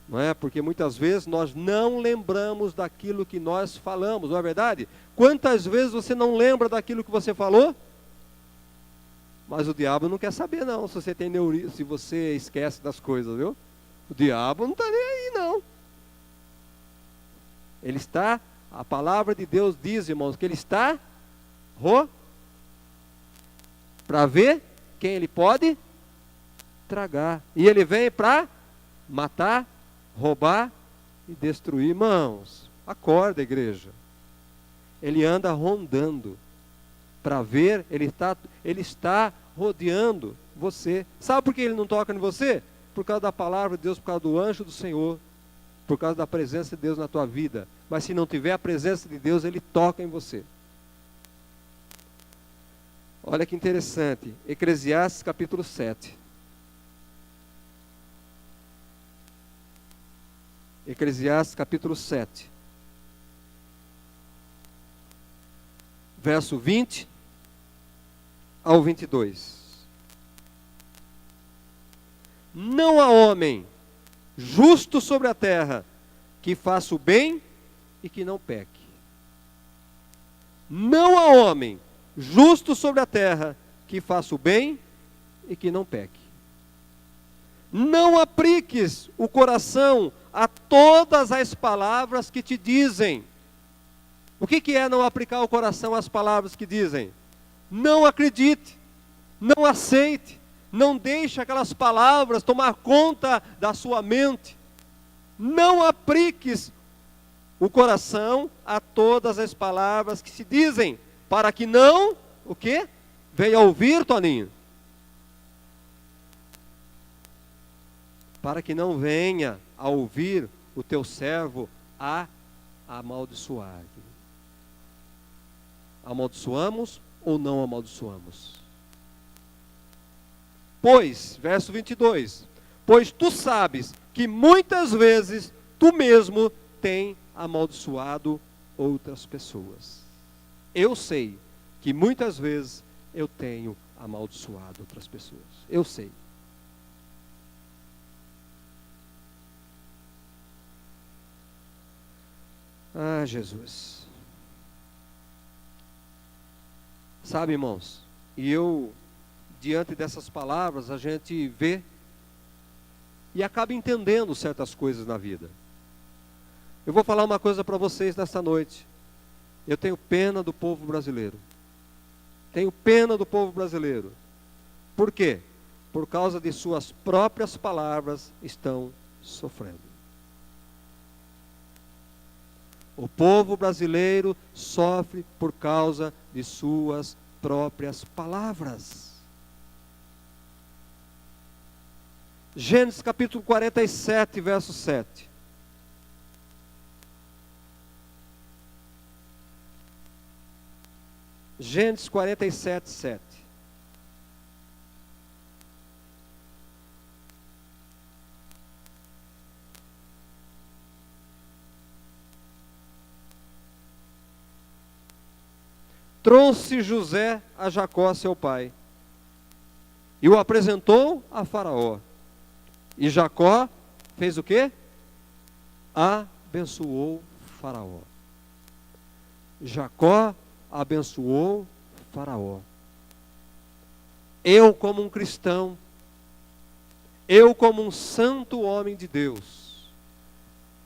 Não é? Porque muitas vezes nós não lembramos daquilo que nós falamos, não é verdade? Quantas vezes você não lembra daquilo que você falou? Mas o diabo não quer saber não, se você tem neurismo, se você esquece das coisas, viu? O diabo não está nem aí não. Ele está, a palavra de Deus diz, irmãos, que ele está para ver quem ele pode tragar. E ele vem para matar, roubar e destruir. Irmãos, acorda, igreja. Ele anda rondando para ver, ele está rodeando você. Sabe por que ele não toca em você? Por causa da palavra de Deus, por causa do anjo do Senhor, por causa da presença de Deus na tua vida. Mas se não tiver a presença de Deus, ele toca em você. Olha que interessante, Eclesiastes capítulo 7. Eclesiastes capítulo 7. Verso 20 ao 22. Não há homem justo sobre a terra que faça o bem e que não peque. Não há homem justo sobre a terra que faça o bem e que não peque. Não apliques o coração a todas as palavras que te dizem. O que é não aplicar o coração às palavras que dizem? Não acredite, não aceite, não deixe aquelas palavras tomar conta da sua mente. Não apliques o coração a todas as palavras que se dizem, para que não, o quê? Venha ouvir, Toninho. Para que não venha a ouvir o teu servo a amaldiçoar. Amaldiçoamos ou não amaldiçoamos? Pois, verso 22, pois tu sabes que muitas vezes tu mesmo tem amaldiçoado outras pessoas. Eu sei que muitas vezes eu tenho amaldiçoado outras pessoas. Eu sei. Ah, Jesus. Sabe, irmãos, e eu, diante dessas palavras, a gente vê e acaba entendendo certas coisas na vida. Eu vou falar uma coisa para vocês nesta noite. Eu tenho pena do povo brasileiro. Tenho pena do povo brasileiro. Por quê? Por causa de suas próprias palavras estão sofrendo. O povo brasileiro sofre por causa de suas próprias palavras. Gênesis capítulo 47, verso 7. Gênesis 47, 7. Trouxe José a Jacó, seu pai, e o apresentou a Faraó. E Jacó fez o quê? Abençoou Faraó. Jacó abençoou Faraó. Eu, como um cristão, eu, como um santo homem de Deus,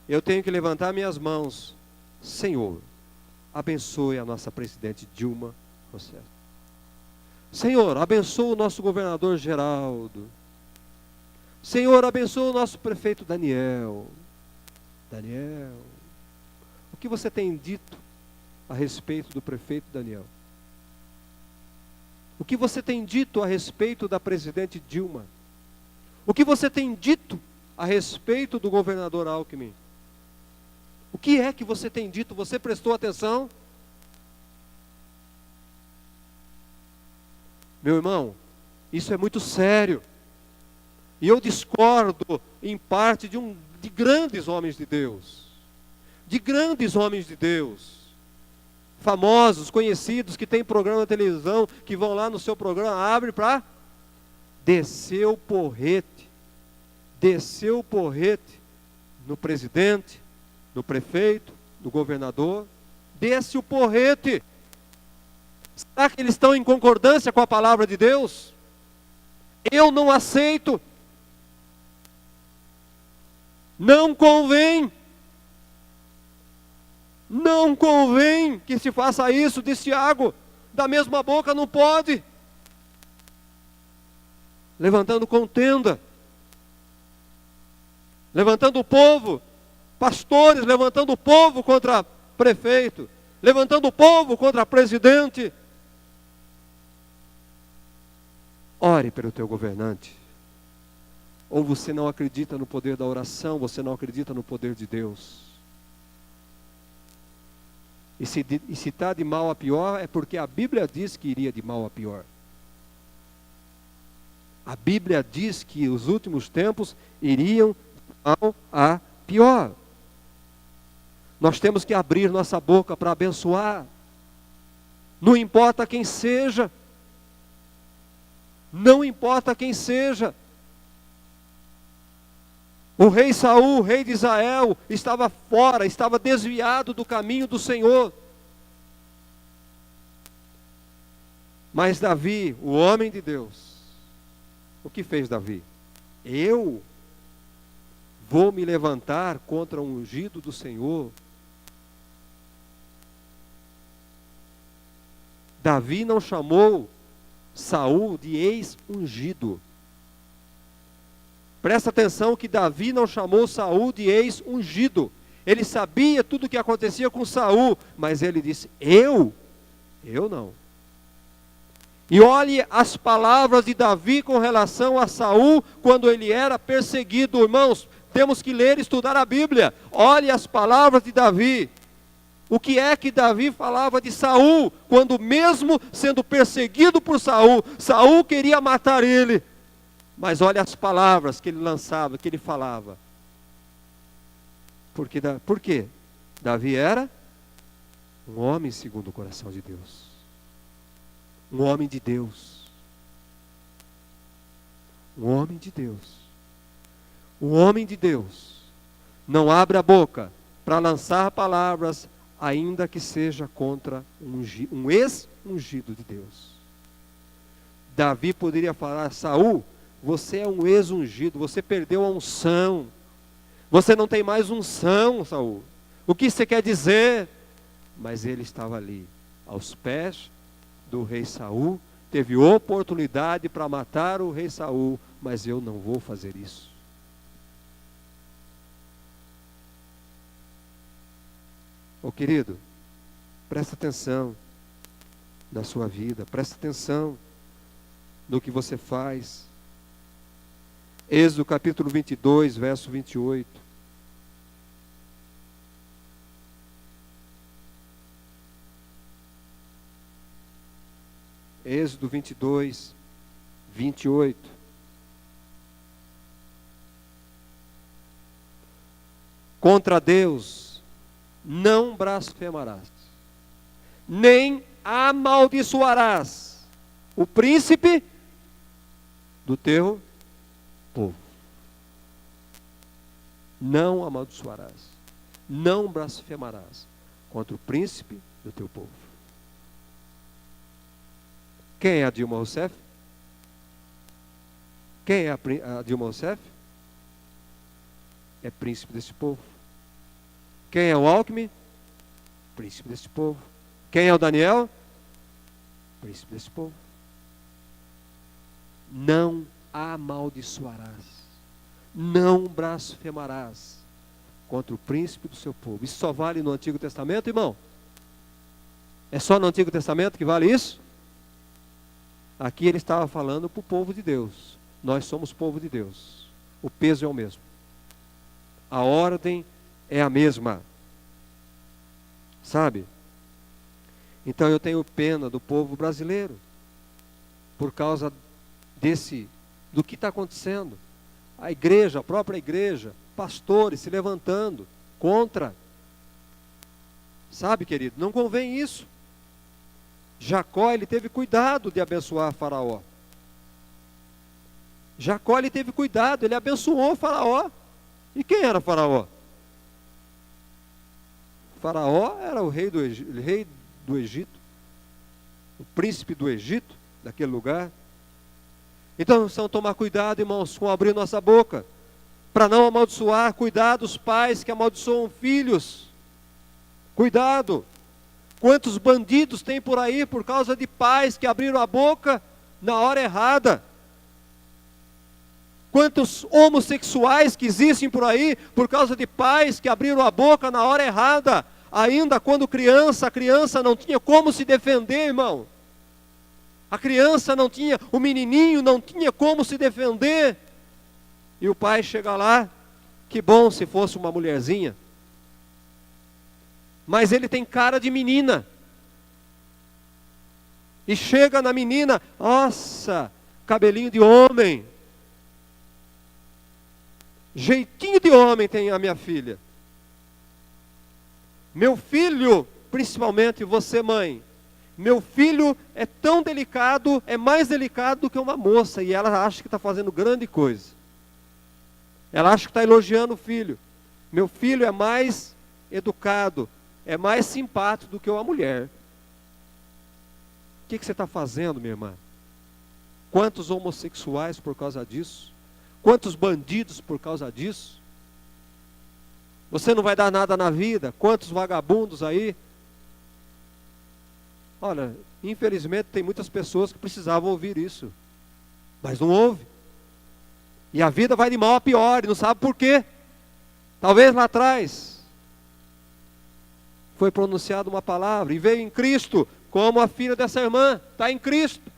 eu tenho que levantar minhas mãos. Senhor, abençoe a nossa presidente Dilma Rousseff. Senhor, abençoe o nosso governador Geraldo. Senhor, abençoe o nosso prefeito Daniel. Daniel, o que você tem dito a respeito do prefeito Daniel? O que você tem dito a respeito da presidente Dilma? O que você tem dito a respeito do governador Alckmin? O que é que você tem dito? Você prestou atenção? Meu irmão, isso é muito sério. E eu discordo, em parte, de grandes homens de Deus. De grandes homens de Deus. Famosos, conhecidos, que têm programa de televisão, que vão lá no seu programa, abre para descer o porrete. Descer o porrete no presidente, no prefeito, no governador. Desce o porrete. Será que eles estão em concordância com a palavra de Deus? Eu não aceito. Não convém. Não convém que se faça isso, disse Tiago. Da mesma boca não pode. Levantando contenda. Levantando o povo. Pastores levantando o povo contra prefeito. Levantando o povo contra presidente. Ore pelo teu governante. Ou você não acredita no poder da oração, você não acredita no poder de Deus. E se está de mal a pior, é porque a Bíblia diz que iria de mal a pior. A Bíblia diz que os últimos tempos iriam de mal a pior. Nós temos que abrir nossa boca para abençoar. Não importa quem seja. Não importa quem seja. O rei Saul, o rei de Israel, estava fora, estava desviado do caminho do Senhor. Mas Davi, o homem de Deus, o que fez Davi? Eu vou me levantar contra o ungido do Senhor. Davi não chamou Saul de ex-ungido. Presta atenção que Davi não chamou Saul de ex-ungido. Ele sabia tudo o que acontecia com Saul, mas ele disse, eu não. E olhe as palavras de Davi com relação a Saul, quando ele era perseguido. Irmãos, temos que ler e estudar a Bíblia. Olhe as palavras de Davi. O que é que Davi falava de Saul, quando mesmo sendo perseguido por Saul, Saul queria matar ele. Mas olha as palavras que ele lançava, que ele falava. Por quê? Davi era um homem segundo o coração de Deus. Um homem de Deus. Um homem de Deus. Um homem de Deus não abre a boca para lançar palavras, ainda que seja contra um ex-ungido de Deus. Davi poderia falar: Saul, você é um ex-ungido, você perdeu a unção. Você não tem mais unção, Saul. O que você quer dizer? Mas ele estava ali, aos pés do rei Saul, teve oportunidade para matar o rei Saul, mas eu não vou fazer isso. Ô querido, presta atenção na sua vida, presta atenção no que você faz. Êxodo capítulo 22, verso 28. Êxodo 22, 28. Contra Deus não blasfemarás, nem amaldiçoarás o príncipe do teu povo. Não amaldiçoarás, não blasfemarás contra o príncipe do teu povo. Quem é a Dilma Rousseff? Quem é a Dilma Rousseff? É príncipe desse povo. Quem é o Alckmin? Príncipe desse povo. Quem é o Daniel? Príncipe desse povo. Não amaldiçoarás, não blasfemarás contra o príncipe do seu povo. Isso só vale no Antigo Testamento, irmão? É só no Antigo Testamento que vale isso? Aqui ele estava falando para o povo de Deus. Nós somos povo de Deus. O peso é o mesmo. A ordem é a mesma. Sabe? Então eu tenho pena do povo brasileiro por causa do que está acontecendo. A igreja, a própria igreja, pastores se levantando contra. Sabe, querido, não convém isso. Jacó, ele teve cuidado de abençoar Faraó. Jacó, ele teve cuidado, ele abençoou Faraó. E quem era Faraó? Faraó era o rei do Egito, o príncipe do Egito, daquele lugar. Então, precisamos tomar cuidado, irmãos, com abrir nossa boca, para não amaldiçoar. Cuidado os pais que amaldiçoam filhos. Cuidado. Quantos bandidos tem por aí por causa de pais que abriram a boca na hora errada? Quantos homossexuais que existem por aí por causa de pais que abriram a boca na hora errada? Ainda quando criança, a criança não tinha como se defender, irmão. A criança não tinha, o menininho não tinha como se defender. E o pai chega lá, que bom se fosse uma mulherzinha. Mas ele tem cara de menina. E chega na menina, nossa, cabelinho de homem. Jeitinho de homem tem a minha filha. Meu filho, principalmente você, mãe, meu filho é tão delicado, é mais delicado do que uma moça, e ela acha que está fazendo grande coisa. Ela acha que está elogiando o filho. Meu filho é mais educado, é mais simpático do que uma mulher. O que você está fazendo, minha irmã? Quantos homossexuais por causa disso? Quantos bandidos por causa disso? Você não vai dar nada na vida? Quantos vagabundos aí? Olha, infelizmente tem muitas pessoas que precisavam ouvir isso, mas não ouve. E a vida vai de mal a pior, e não sabe por quê. Talvez lá atrás foi pronunciada uma palavra, e veio em Cristo, como a filha dessa irmã, está em Cristo.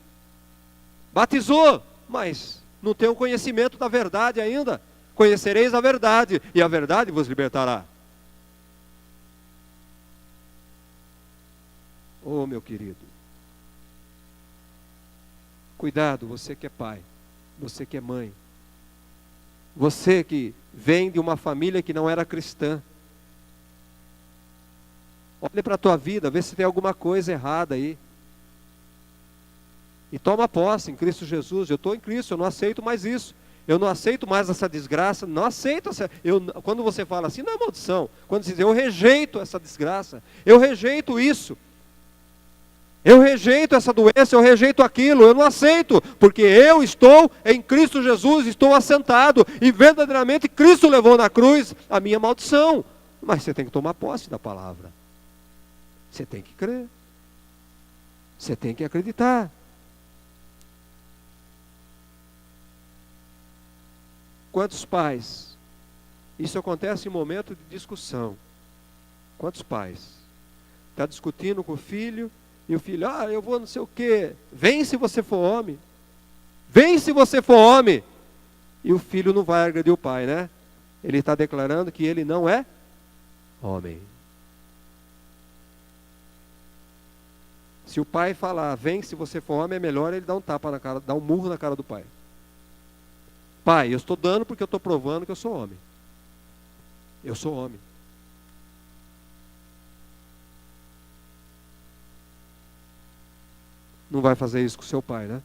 Batizou, mas não tem o conhecimento da verdade ainda. Conhecereis a verdade, e a verdade vos libertará. Não, meu querido. Cuidado, você que é pai, você que é mãe, você que vem de uma família que não era cristã. Olhe para a tua vida, vê se tem alguma coisa errada aí. E toma posse em Cristo Jesus. Eu estou em Cristo, eu não aceito mais isso. Eu não aceito mais essa desgraça. Não aceito essa. Quando você fala assim, não é maldição. Quando você diz, eu rejeito essa desgraça. Eu rejeito isso. Eu rejeito essa doença, eu rejeito aquilo. Eu não aceito. Porque eu estou em Cristo Jesus, estou assentado. E verdadeiramente Cristo levou na cruz a minha maldição. Mas você tem que tomar posse da palavra. Você tem que crer. Você tem que acreditar. Quantos pais? Isso acontece em momento de discussão. Quantos pais? Está discutindo com o filho, e o filho, eu vou não sei o quê. Vem se você for homem. Vem se você for homem. E o filho não vai agredir o pai, né? Ele está declarando que ele não é homem. Se o pai falar, vem se você for homem, é melhor ele dar um tapa na cara, dar um murro na cara do pai. Pai, eu estou dando porque eu estou provando que eu sou homem. Eu sou homem. Não vai fazer isso com seu pai, né?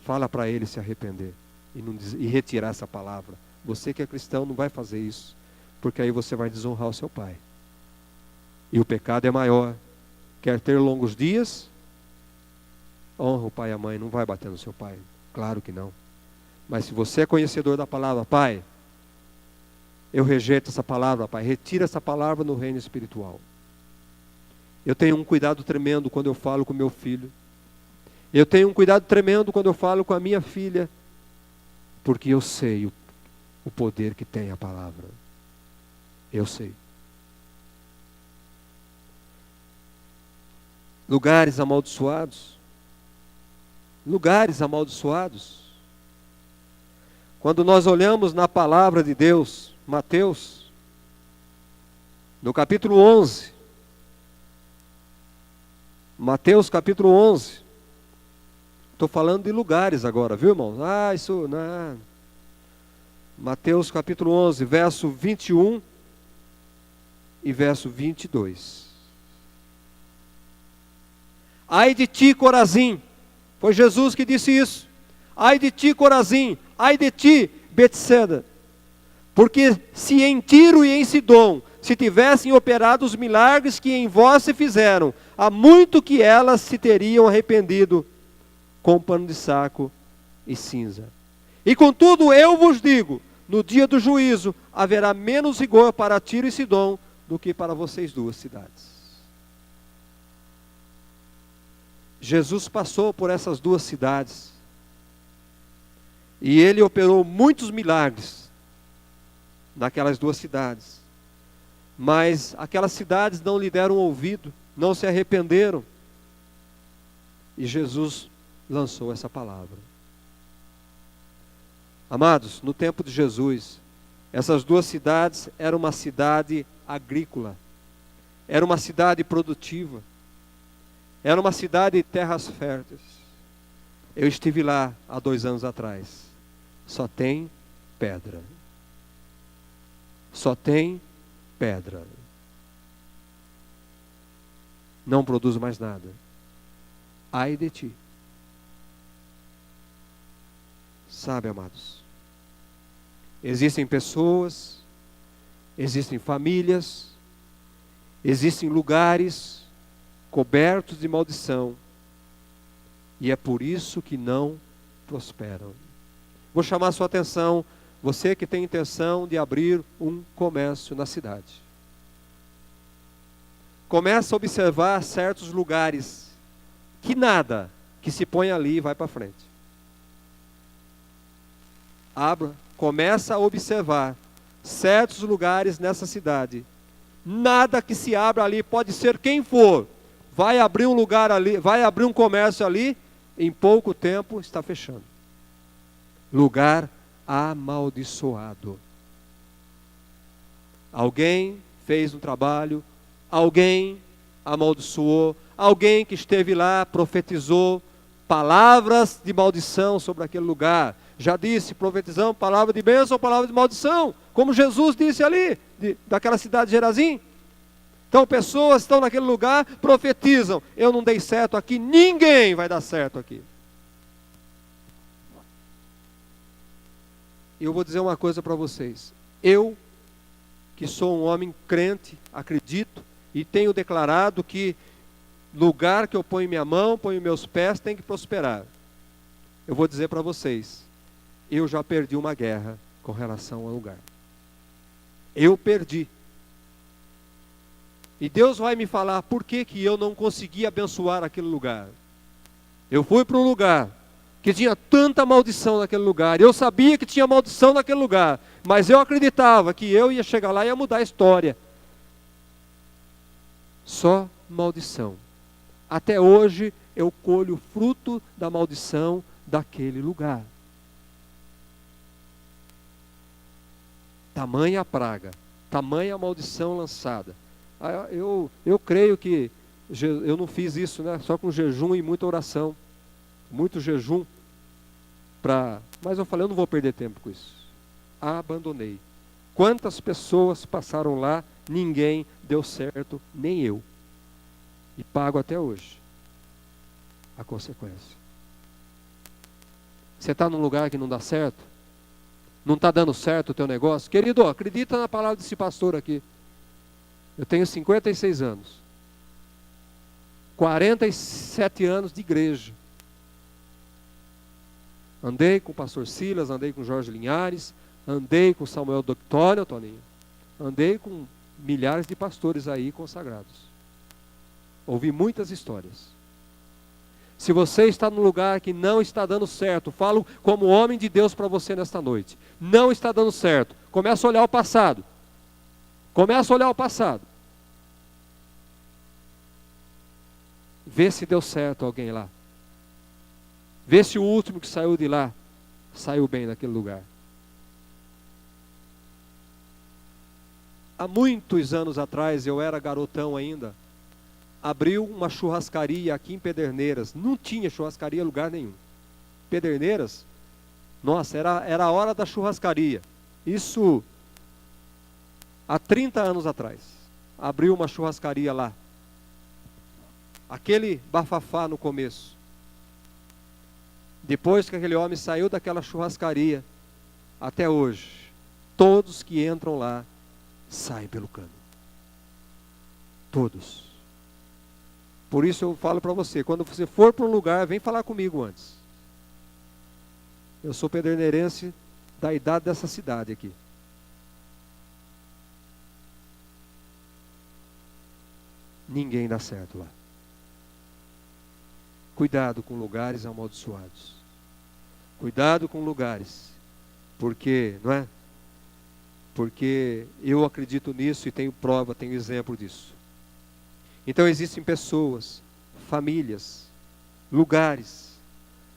Fala para ele se arrepender e retirar essa palavra. Você que é cristão não vai fazer isso, porque aí você vai desonrar o seu pai. E o pecado é maior. Quer ter longos dias? Honra o pai e a mãe, não vai bater no seu pai. Claro que não. Mas se você é conhecedor da palavra, pai, eu rejeito essa palavra, pai, retira essa palavra no reino espiritual. Eu tenho um cuidado tremendo quando eu falo com meu filho. Eu tenho um cuidado tremendo quando eu falo com a minha filha, porque eu sei o poder que tem a palavra. Eu sei. Lugares amaldiçoados. Lugares amaldiçoados. Quando nós olhamos na palavra de Deus, Mateus, no capítulo 11, Mateus capítulo 11, estou falando de lugares agora, viu, irmãos? Isso não. Mateus capítulo 11, verso 21 e verso 22. Ai de ti, Corazim, foi Jesus que disse isso. Ai de ti, Corazim, ai de ti, Betseda, porque se em Tiro e em Sidom se tivessem operado os milagres que em vós se fizeram, há muito que elas se teriam arrependido com pano de saco e cinza. E contudo eu vos digo, no dia do juízo haverá menos rigor para Tiro e Sidom do que para vocês duas cidades. Jesus passou por essas duas cidades. E ele operou muitos milagres naquelas duas cidades. Mas aquelas cidades não lhe deram ouvido, não se arrependeram. E Jesus lançou essa palavra. Amados, no tempo de Jesus, essas duas cidades eram uma cidade agrícola, era uma cidade produtiva, era uma cidade de terras férteis. Eu estive lá há 2 anos atrás. Só tem pedra. Só tem pedra. Não produz mais nada. Ai de ti. Sabe, amados, existem pessoas, existem famílias, existem lugares cobertos de maldição, e é por isso que não prosperam. Vou chamar a sua atenção, você que tem intenção de abrir um comércio na cidade. Começa a observar certos lugares que nada que se põe ali vai para frente. Começa a observar certos lugares nessa cidade. Nada que se abra ali, pode ser quem for, vai abrir um lugar ali, vai abrir um comércio ali, em pouco tempo está fechando. Lugar amaldiçoado. Alguém fez um trabalho, alguém amaldiçoou, alguém que esteve lá profetizou palavras de maldição sobre aquele lugar. Já disse, profetizamos palavra de bênção ou palavra de maldição, como Jesus disse ali, daquela cidade de Gerazim. Então pessoas estão naquele lugar, profetizam, eu não dei certo aqui, ninguém vai dar certo aqui. E eu vou dizer uma coisa para vocês, eu, que sou um homem crente, acredito, e tenho declarado que lugar que eu ponho minha mão, ponho meus pés, tem que prosperar. Eu vou dizer para vocês, eu já perdi uma guerra com relação ao lugar. Eu perdi. E Deus vai me falar por que eu não consegui abençoar aquele lugar. Eu fui para um lugar que tinha tanta maldição naquele lugar. Eu sabia que tinha maldição naquele lugar, mas eu acreditava que eu ia chegar lá e ia mudar a história. Só maldição. Até hoje eu colho o fruto da maldição daquele lugar. Tamanha a praga, tamanha a maldição lançada. Eu creio que eu não fiz isso, né? Só com jejum e muita oração. Muito jejum. Mas eu falei, eu não vou perder tempo com isso. Abandonei. Quantas pessoas passaram lá, ninguém deu certo, nem eu. E pago até hoje a consequência. Você está num lugar que não dá certo? Não está dando certo o teu negócio? Querido, acredita na palavra desse pastor aqui. Eu tenho 56 anos. 47 anos de igreja. Andei com o pastor Silas, andei com o Jorge Linhares, andei com o Samuel Doctório, Toninho. Andei com milhares de pastores aí consagrados. Ouvi muitas histórias. Se você está num lugar que não está dando certo, falo como homem de Deus para você nesta noite. Não está dando certo. Começa a olhar o passado. Começa a olhar o passado. Vê se deu certo alguém lá. Vê se o último que saiu de lá saiu bem naquele lugar. Há muitos anos atrás, eu era garotão ainda, abriu uma churrascaria aqui em Pederneiras. Não tinha churrascaria em lugar nenhum. Pederneiras, nossa, era a hora da churrascaria. Isso há 30 anos atrás. Abriu uma churrascaria lá. Aquele bafafá no começo. Depois que aquele homem saiu daquela churrascaria, até hoje, todos que entram lá, saem pelo cano. Todos. Por isso eu falo para você, quando você for para um lugar, vem falar comigo antes. Eu sou pederneirense da idade dessa cidade aqui. Ninguém dá certo lá. Cuidado com lugares amaldiçoados. Cuidado com lugares. Porque, não é? Porque eu acredito nisso e tenho prova, tenho exemplo disso. Então existem pessoas, famílias, lugares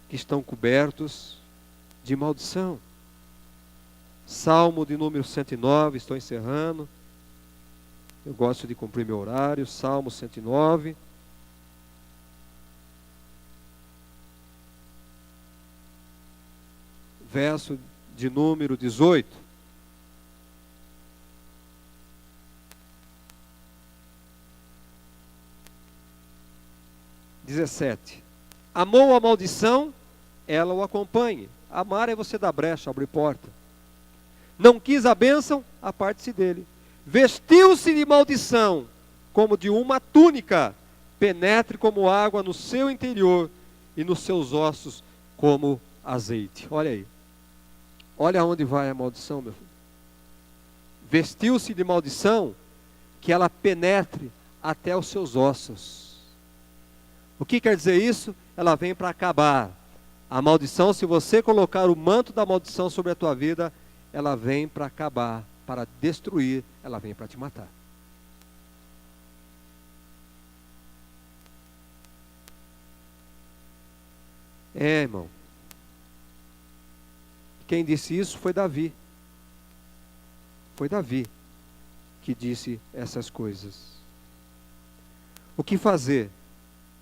que estão cobertos de maldição. Salmo de número 109, estou encerrando. Eu gosto de cumprir meu horário. Salmo 109. Verso de número 18. Amou a maldição, ela o acompanhe. Amar é você dar brecha, abrir porta. Não quis a bênção, aparte-se dele. Vestiu-se de maldição, como de uma túnica, penetre como água no seu interior e nos seus ossos como azeite. Olha aí. Olha onde vai a maldição, meu filho. Vestiu-se de maldição, que ela penetre até os seus ossos. O que quer dizer isso? Ela vem para acabar. A maldição, se você colocar o manto da maldição sobre a tua vida, ela vem para acabar, para destruir, ela vem para te matar. Irmão. Quem disse isso foi Davi. Foi Davi que disse essas coisas. O que fazer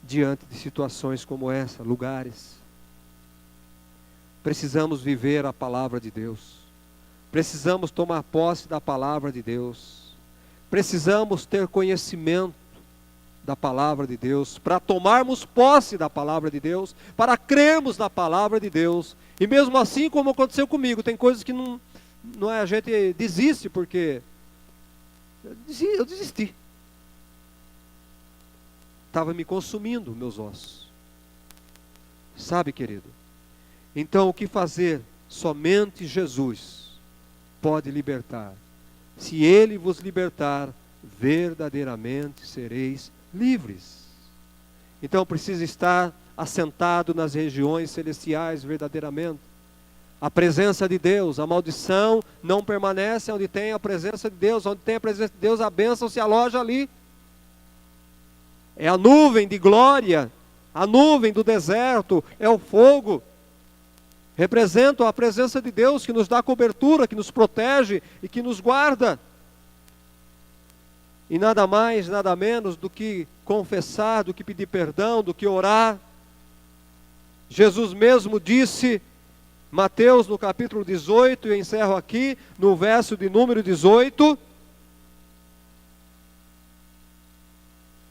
diante de situações como essa, lugares? Precisamos viver a palavra de Deus. Precisamos tomar posse da palavra de Deus. Precisamos ter conhecimento da palavra de Deus, para tomarmos posse da palavra de Deus, para crermos na palavra de Deus. E mesmo assim, como aconteceu comigo, tem coisas que não é, a gente desiste, porque eu desisti. Estava me consumindo meus ossos. Sabe, querido? Então, o que fazer? Somente Jesus pode libertar. Se Ele vos libertar, verdadeiramente sereis livres. Então precisa estar assentado nas regiões celestiais verdadeiramente. A presença de Deus, a maldição não permanece onde tem a presença de Deus. Onde tem a presença de Deus, a bênção se aloja ali. É a nuvem de glória, a nuvem do deserto, é o fogo. Representam a presença de Deus que nos dá cobertura, que nos protege e que nos guarda. E nada mais, nada menos do que confessar, do que pedir perdão, do que orar. Jesus mesmo disse, Mateus no capítulo 18, e eu encerro aqui, no verso de número 18.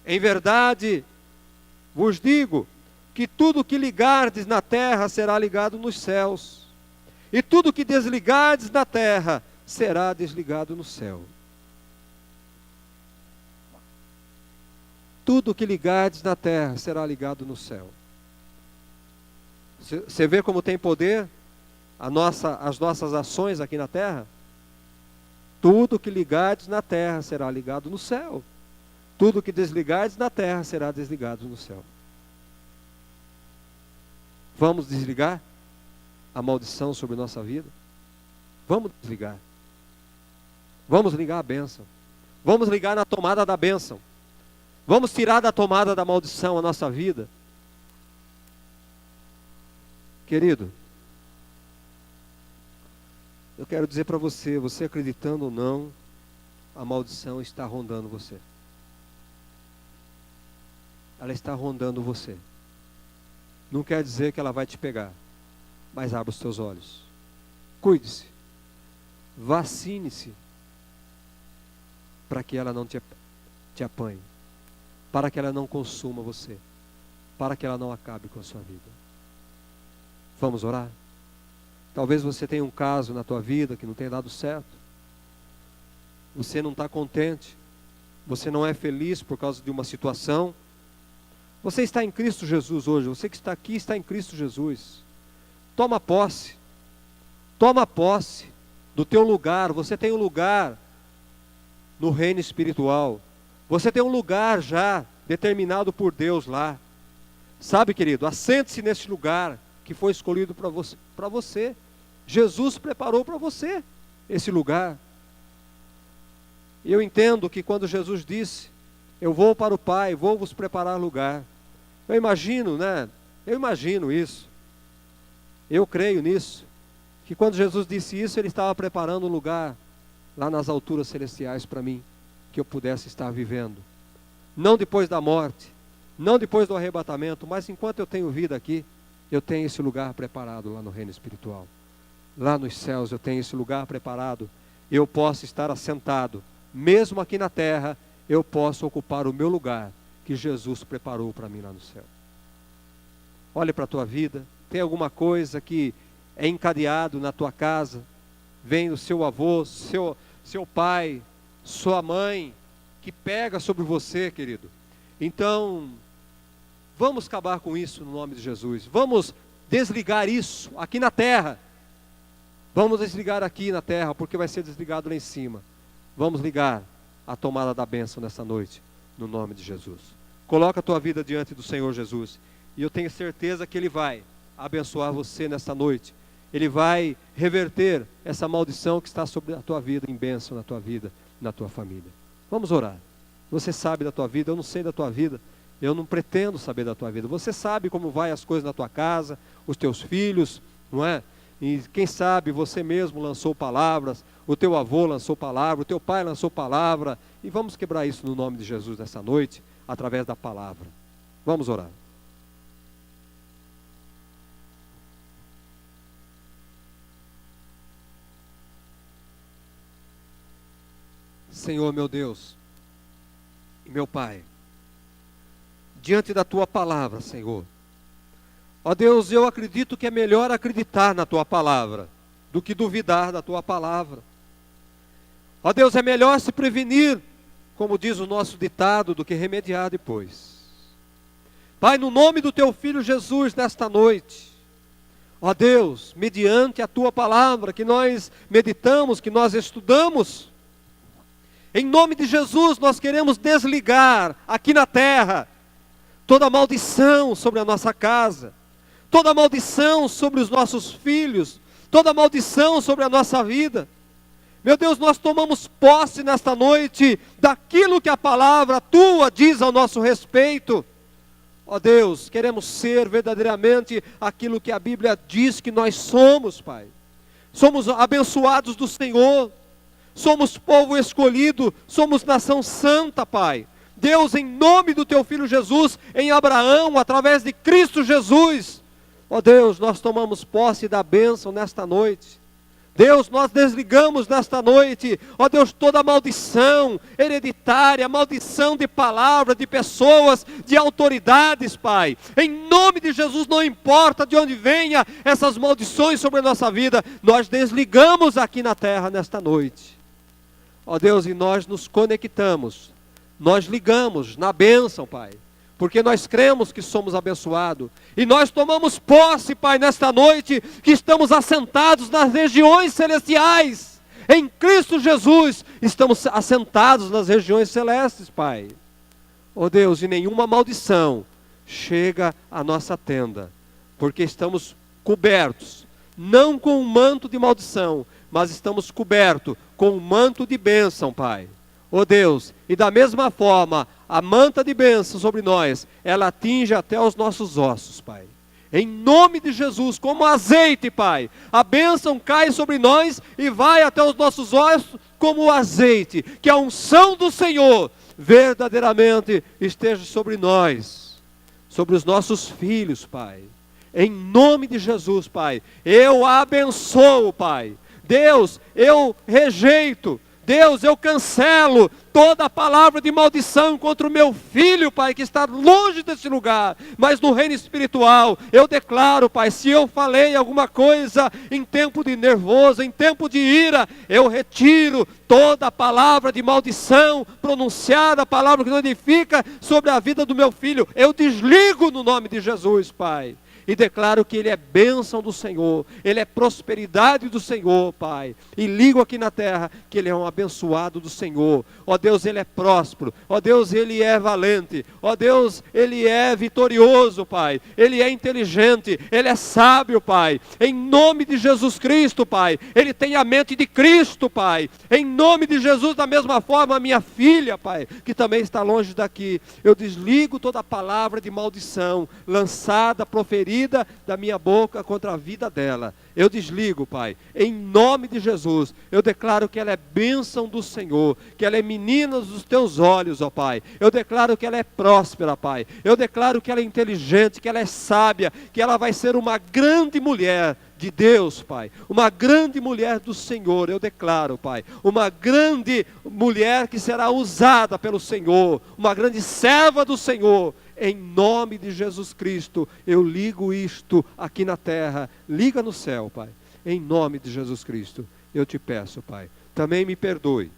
Em verdade, vos digo, que tudo que ligardes na terra será ligado nos céus, e tudo que desligardes na terra será desligado no céu. Tudo que ligardes na terra será ligado no céu. Você vê como tem poder as nossas ações aqui na terra? Tudo que ligardes na terra será ligado no céu. Tudo que desligardes na terra será desligado no céu. Vamos desligar a maldição sobre nossa vida? Vamos desligar. Vamos ligar a bênção. Vamos ligar na tomada da bênção. Vamos tirar da tomada da maldição a nossa vida. Querido, eu quero dizer para você, você acreditando ou não, a maldição está rondando você. Ela está rondando você. Não quer dizer que ela vai te pegar, mas abra os teus olhos. Cuide-se. Vacine-se para que ela não te apanhe. Para que ela não consuma você, para que ela não acabe com a sua vida. Vamos orar? Talvez você tenha um caso na tua vida que não tenha dado certo. Você não está contente, você não é feliz por causa de uma situação. Você está em Cristo Jesus hoje, você que está aqui está em Cristo Jesus. Toma posse do teu lugar. Você tem um lugar no reino espiritual. Você tem um lugar já determinado por Deus lá. Sabe, querido, assente-se nesse lugar que foi escolhido para você. Jesus preparou para você esse lugar. E eu entendo que quando Jesus disse, eu vou para o Pai, vou vos preparar lugar. Eu imagino, né? Eu imagino isso. Eu creio nisso. Que quando Jesus disse isso, Ele estava preparando um lugar lá nas alturas celestiais para mim, que eu pudesse estar vivendo. Não depois da morte, não depois do arrebatamento, mas enquanto eu tenho vida aqui, eu tenho esse lugar preparado lá no reino espiritual. Lá nos céus eu tenho esse lugar preparado. Eu posso estar assentado, mesmo aqui na terra, eu posso ocupar o meu lugar que Jesus preparou para mim lá no céu. Olhe para a tua vida, tem alguma coisa que é encadeado na tua casa, vem do seu avô, seu pai, sua mãe, que pega sobre você, querido. Então, vamos acabar com isso no nome de Jesus. Vamos desligar isso aqui na terra. Vamos desligar aqui na terra, porque vai ser desligado lá em cima. Vamos ligar a tomada da bênção nessa noite, no nome de Jesus. Coloca a tua vida diante do Senhor Jesus. E eu tenho certeza que Ele vai abençoar você nessa noite. Ele vai reverter essa maldição que está sobre a tua vida, em bênção na tua vida, na tua família. Vamos orar. Você sabe da tua vida, eu não sei da tua vida. Eu não pretendo saber da tua vida. Você sabe como vai as coisas na tua casa, os teus filhos, não é? E quem sabe você mesmo lançou palavras, o teu avô lançou palavra, o teu pai lançou palavra. E vamos quebrar isso no nome de Jesus nessa noite, através da palavra. Vamos orar. Senhor meu Deus e meu Pai, diante da Tua palavra, Senhor, ó Deus, eu acredito que é melhor acreditar na Tua palavra do que duvidar da Tua palavra. Ó Deus, é melhor se prevenir, como diz o nosso ditado, do que remediar depois. Pai, no nome do Teu Filho Jesus, nesta noite, ó Deus, mediante a Tua palavra que nós meditamos, que nós estudamos, em nome de Jesus, nós queremos desligar aqui na terra toda maldição sobre a nossa casa, toda maldição sobre os nossos filhos, toda maldição sobre a nossa vida. Meu Deus, nós tomamos posse nesta noite daquilo que a palavra Tua diz ao nosso respeito. Ó Deus, queremos ser verdadeiramente aquilo que a Bíblia diz que nós somos, Pai. Somos abençoados do Senhor. Somos povo escolhido, somos nação santa, Pai. Deus, em nome do Teu Filho Jesus, em Abraão, através de Cristo Jesus, ó Deus, nós tomamos posse da bênção nesta noite. Deus, nós desligamos nesta noite, ó Deus, toda maldição hereditária, maldição de palavra, de pessoas, de autoridades, Pai. Em nome de Jesus, não importa de onde venha essas maldições sobre a nossa vida, nós desligamos aqui na terra nesta noite. Ó Deus, e nós nos conectamos, nós ligamos na bênção, Pai, porque nós cremos que somos abençoados, e nós tomamos posse, Pai, nesta noite, que estamos assentados nas regiões celestiais, em Cristo Jesus, estamos assentados nas regiões celestes, Pai. Ó Deus, e nenhuma maldição chega à nossa tenda, porque estamos cobertos, não com um manto de maldição, mas estamos cobertos com um manto de bênção, Pai. Ó Deus, e da mesma forma, a manta de bênção sobre nós, ela atinge até os nossos ossos, Pai. Em nome de Jesus, como azeite, Pai, a bênção cai sobre nós e vai até os nossos ossos como azeite, que a unção do Senhor verdadeiramente esteja sobre nós, sobre os nossos filhos, Pai. Em nome de Jesus, Pai, eu abençoo, Pai. Deus, eu rejeito, Deus, eu cancelo toda a palavra de maldição contra o meu filho, Pai, que está longe desse lugar, mas no reino espiritual, eu declaro, Pai, se eu falei alguma coisa em tempo de nervoso, em tempo de ira, eu retiro toda a palavra de maldição pronunciada, a palavra que não edifica sobre a vida do meu filho, eu desligo no nome de Jesus, Pai. E declaro que ele é bênção do Senhor, ele é prosperidade do Senhor, Pai. E ligo aqui na terra que ele é um abençoado do Senhor. Ó Deus, ele é próspero. Ó Deus, ele é valente. Ó Deus, ele é vitorioso, Pai. Ele é inteligente, ele é sábio, Pai. Em nome de Jesus Cristo, Pai. Ele tem a mente de Cristo, Pai. Em nome de Jesus, da mesma forma, a minha filha, Pai, que também está longe daqui. Eu desligo toda a palavra de maldição lançada, proferida da minha boca contra a vida dela. Eu desligo, Pai, em nome de Jesus. Eu declaro que ela é bênção do Senhor, que ela é menina dos teus olhos, ó Pai. Eu declaro que ela é próspera, Pai. Eu declaro que ela é inteligente, que ela é sábia, que ela vai ser uma grande mulher de Deus, Pai. Uma grande mulher do Senhor, eu declaro, Pai. Uma grande mulher que será usada pelo Senhor, uma grande serva do Senhor. Em nome de Jesus Cristo, eu ligo isto aqui na terra, liga no céu, Pai. Em nome de Jesus Cristo, eu te peço, Pai. Também me perdoe.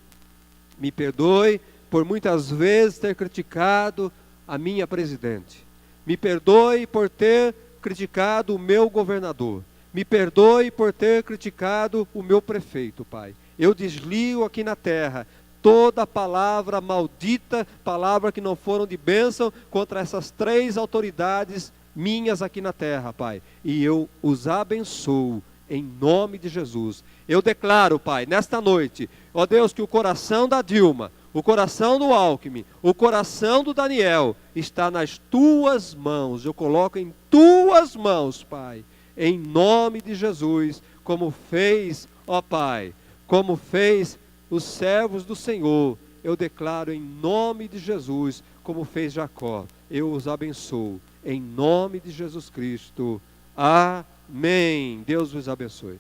Me perdoe por muitas vezes ter criticado a minha presidente. Me perdoe por ter criticado o meu governador. Me perdoe por ter criticado o meu prefeito, Pai. Eu desligo aqui na terra toda palavra maldita, palavra que não foram de bênção contra essas três autoridades minhas aqui na terra, Pai. E eu os abençoo em nome de Jesus. Eu declaro, Pai, nesta noite, ó Deus, que o coração da Dilma, o coração do Alckmin, o coração do Daniel está nas tuas mãos. Eu coloco em tuas mãos, Pai, em nome de Jesus, como fez, ó Pai, como fez os servos do Senhor. Eu declaro em nome de Jesus, como fez Jacó, eu os abençoo, em nome de Jesus Cristo. Amém. Deus vos abençoe.